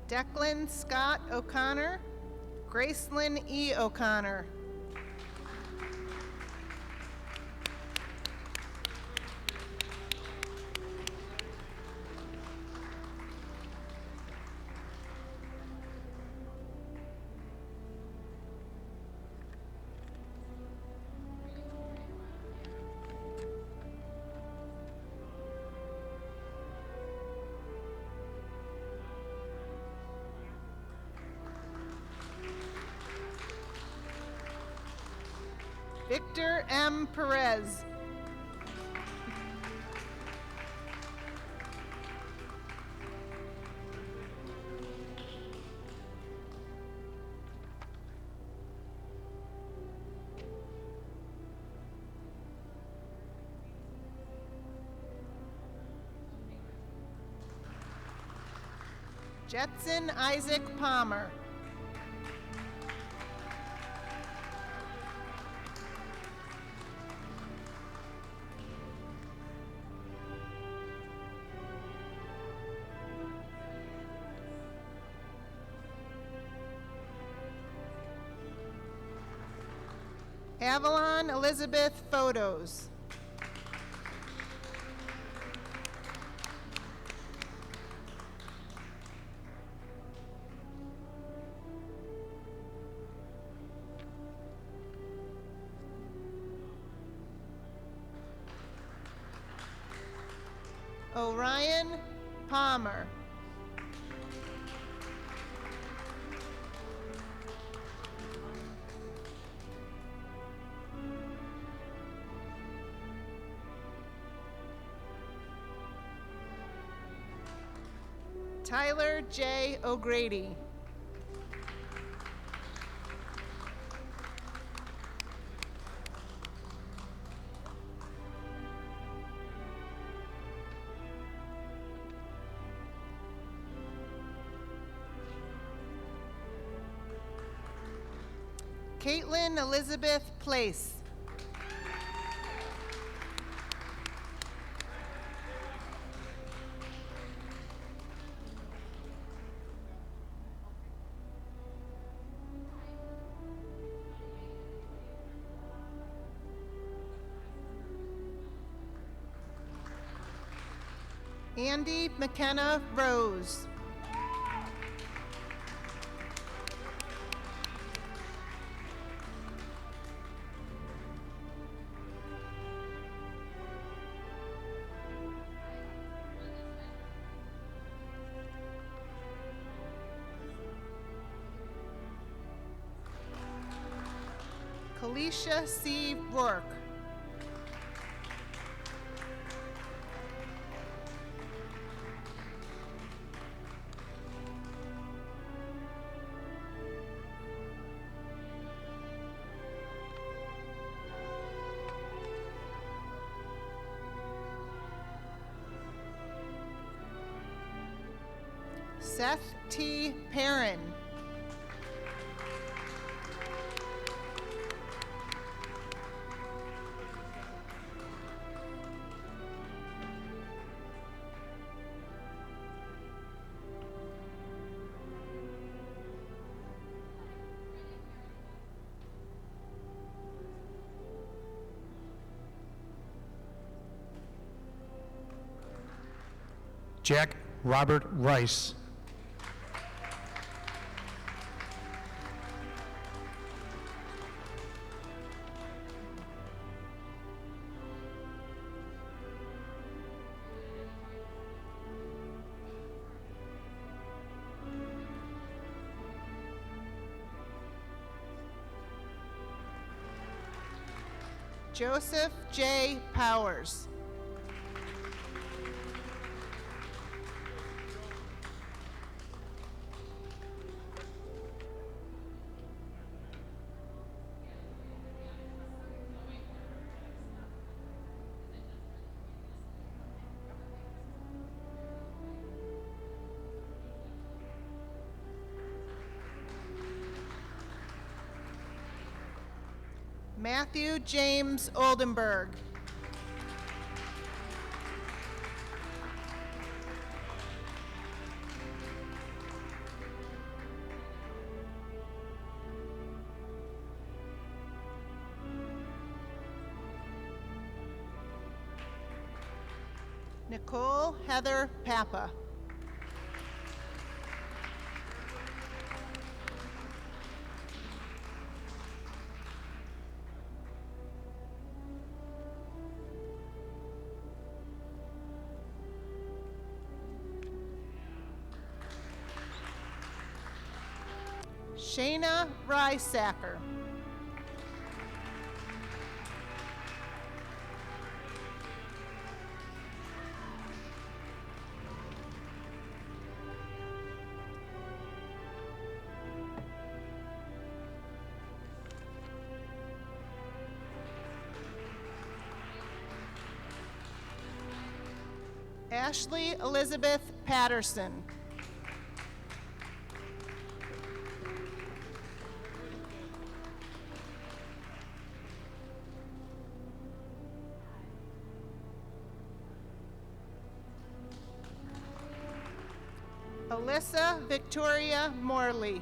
Declan Scott O'Connor. Gracelyn E. O'Connor. Victor M. Perez. Jetson Isaac Palmer. Avalon Elizabeth Photos. Orion Palmer. Tyler J. O'Grady. Caitlin Elizabeth Place. Andy McKenna Rose. Alicia C. Rourke. Seth T. Perrin. Jack Robert Rice. Joseph J. Powers. Matthew James Oldenburg. Nicole Heather Papa. Shayna Rysacker. Ashley Elizabeth Patterson. Alyssa Victoria Morley.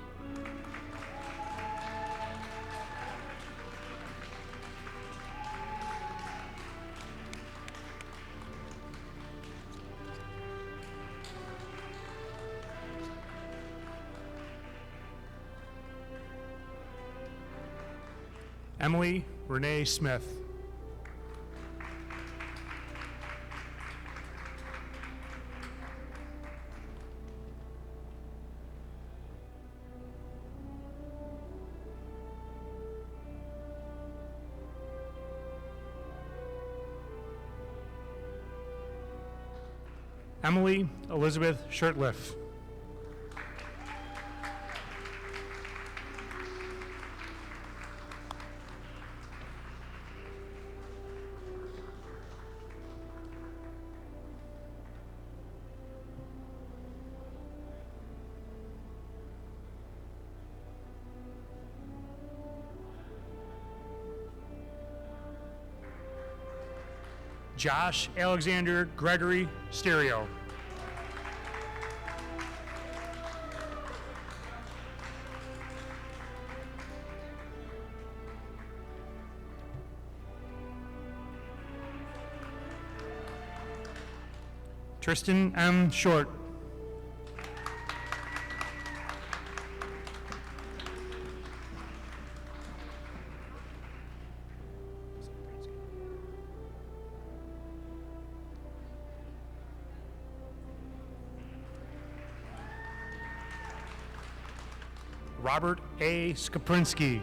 Emily Renee Smith. Emily Elizabeth Shirtliff. Josh Alexander Gregory Stereo. Tristan M. Short. Robert A. Skaprinsky.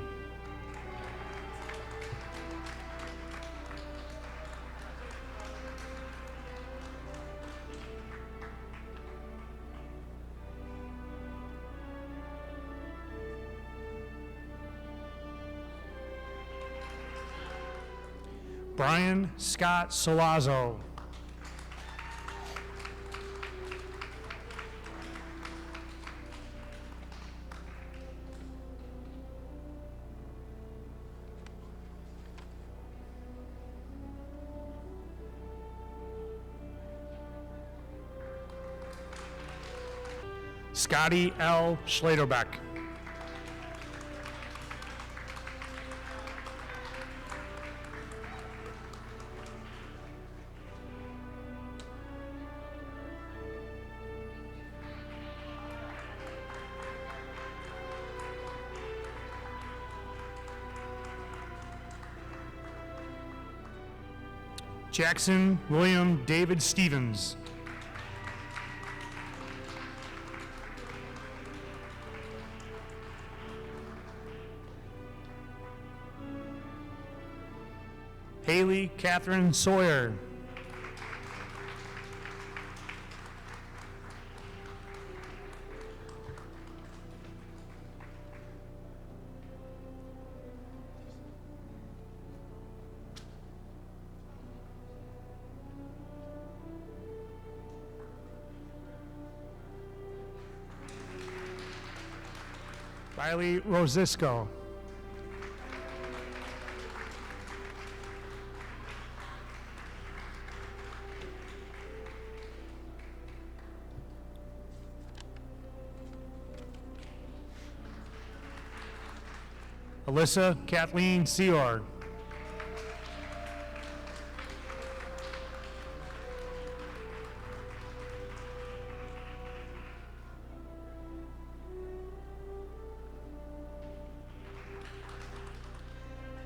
Brian Scott Solazzo. Scotty L. Schladerbeck. Jackson William David Stevens. Haley Catherine Sawyer. Riley Rosisco. Alyssa Kathleen Seor.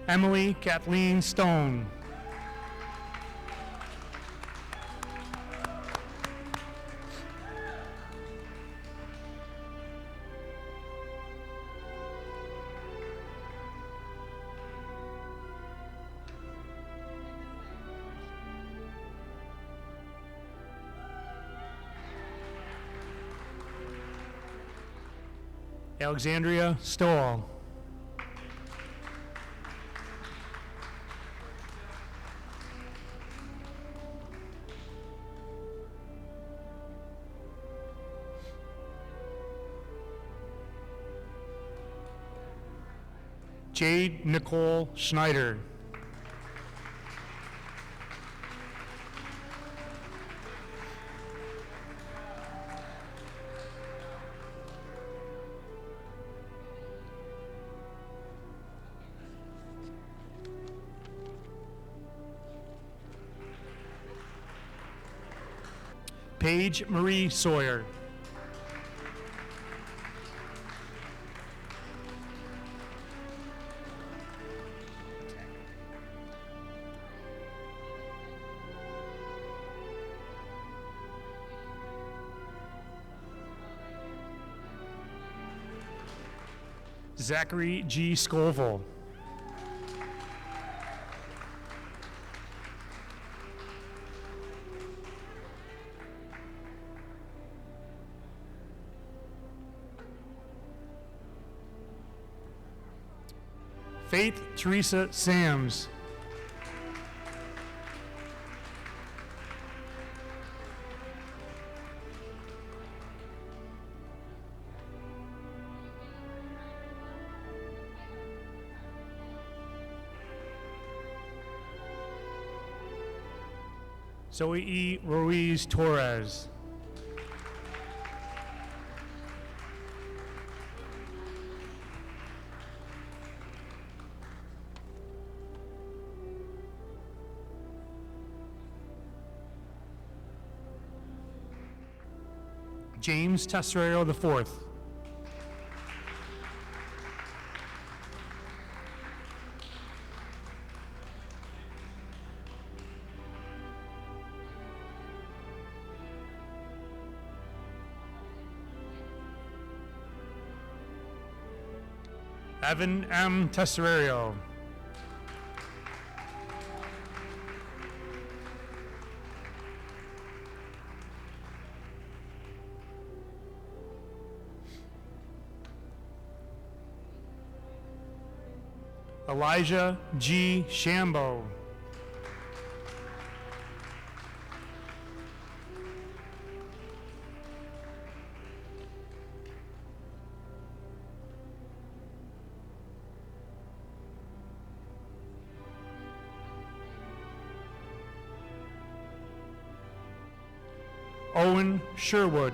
Emily Kathleen Stone. Alexandria Stoll. Jade Nicole Schneider. Paige Marie Sawyer. Zachary G. Scoville. Faith Teresa Sams. Zoe E. Ruiz Torres. James Tesserero IV. Evan M. Tesserero. Elijah G. Shambo. Owen Sherwood.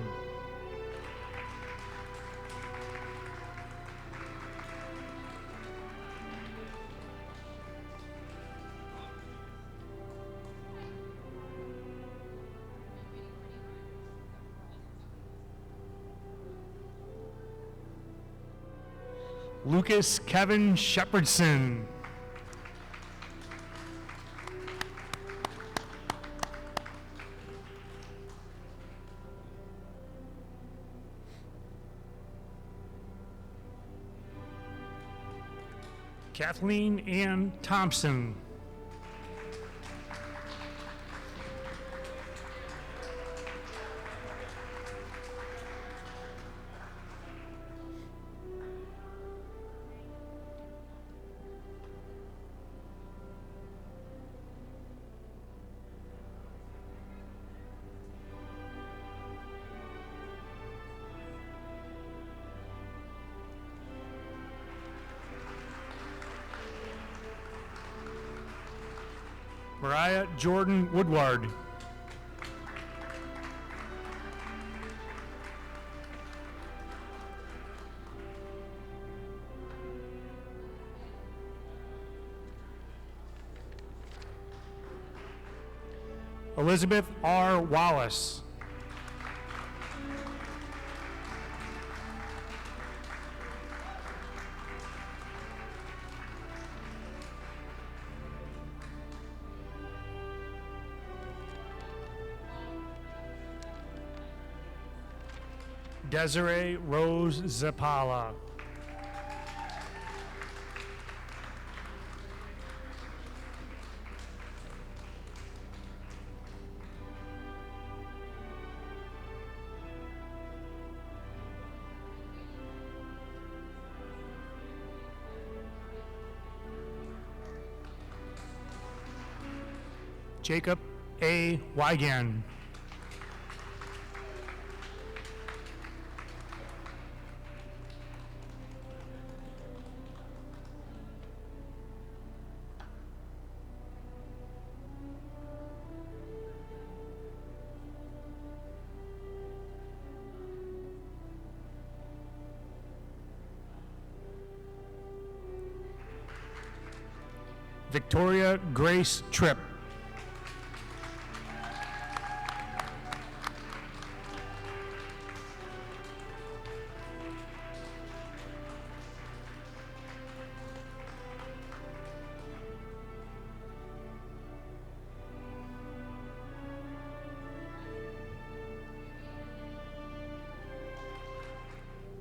Lucas Kevin Shepherdson. Kathleen Ann Thompson. Mariah Jordan Woodward. Elizabeth R. Wallace. Desiree Rose Zapala. Jacob A. Wigan. Victoria Grace Tripp.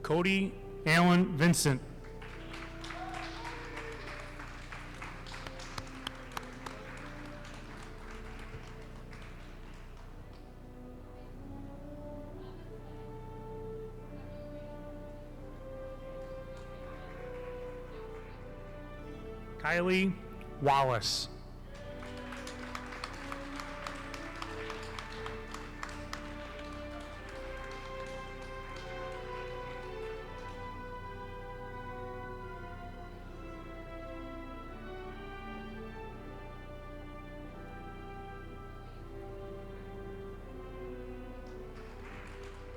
Cody Allen Vincent. Kylie Wallace.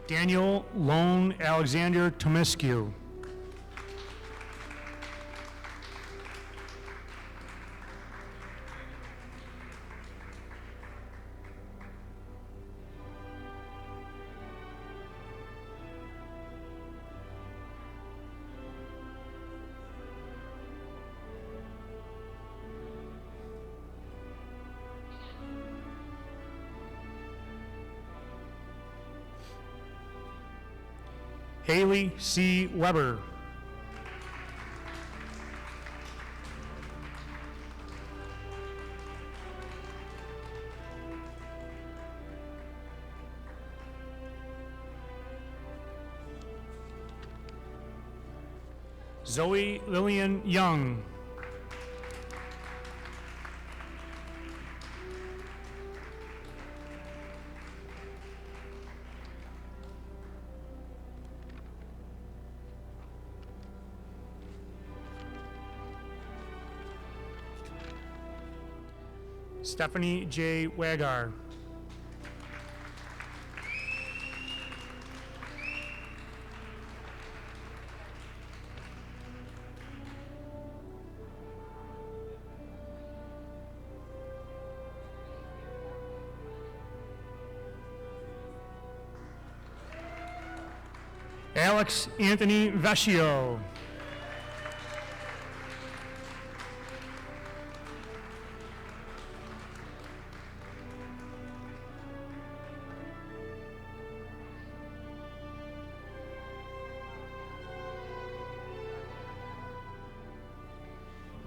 Daniel Lone Alexander Tomiscu. Haley C. Weber. Zoe Lillian Young. Stephanie J. Wagar. Alex Anthony Vecchio.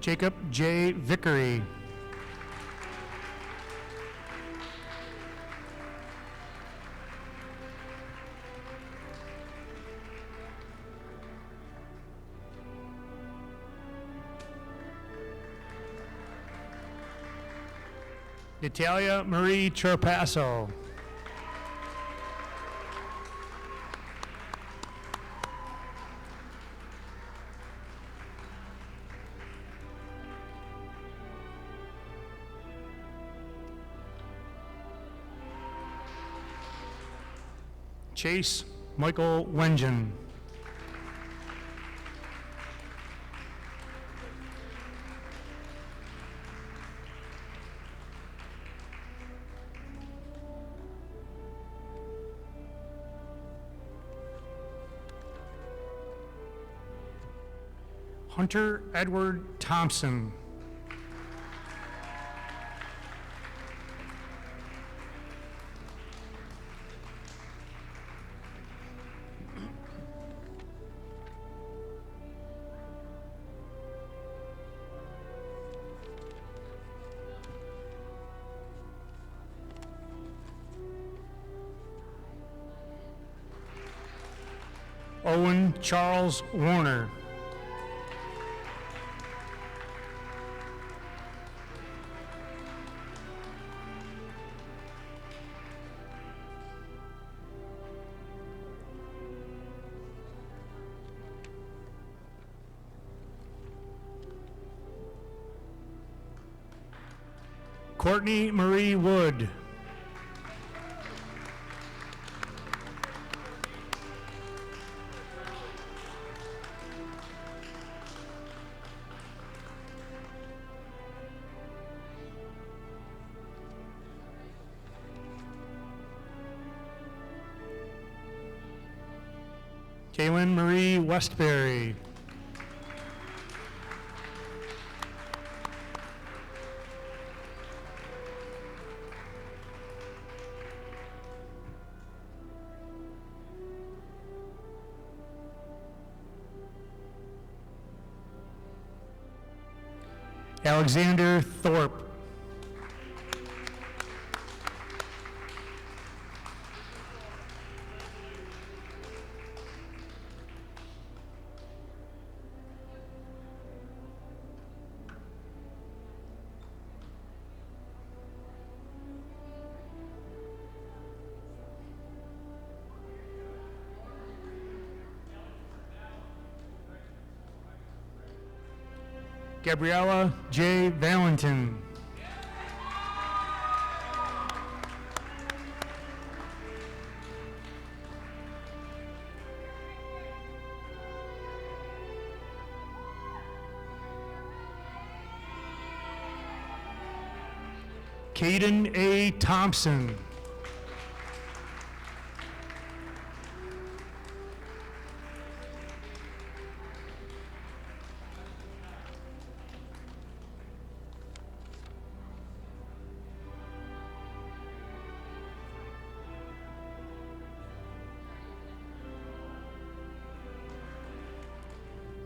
Jacob J. Vickery. Natalia Marie Trapasso. Chase Michael Wengen. Hunter Edward Thompson. Owen Charles Warner. Courtney Marie Wood. Kaylin Marie Westbury. Alexander Thorpe. Gabriella J. Valentin. Caden A. Thompson.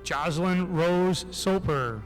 Jocelyn Rose Soper.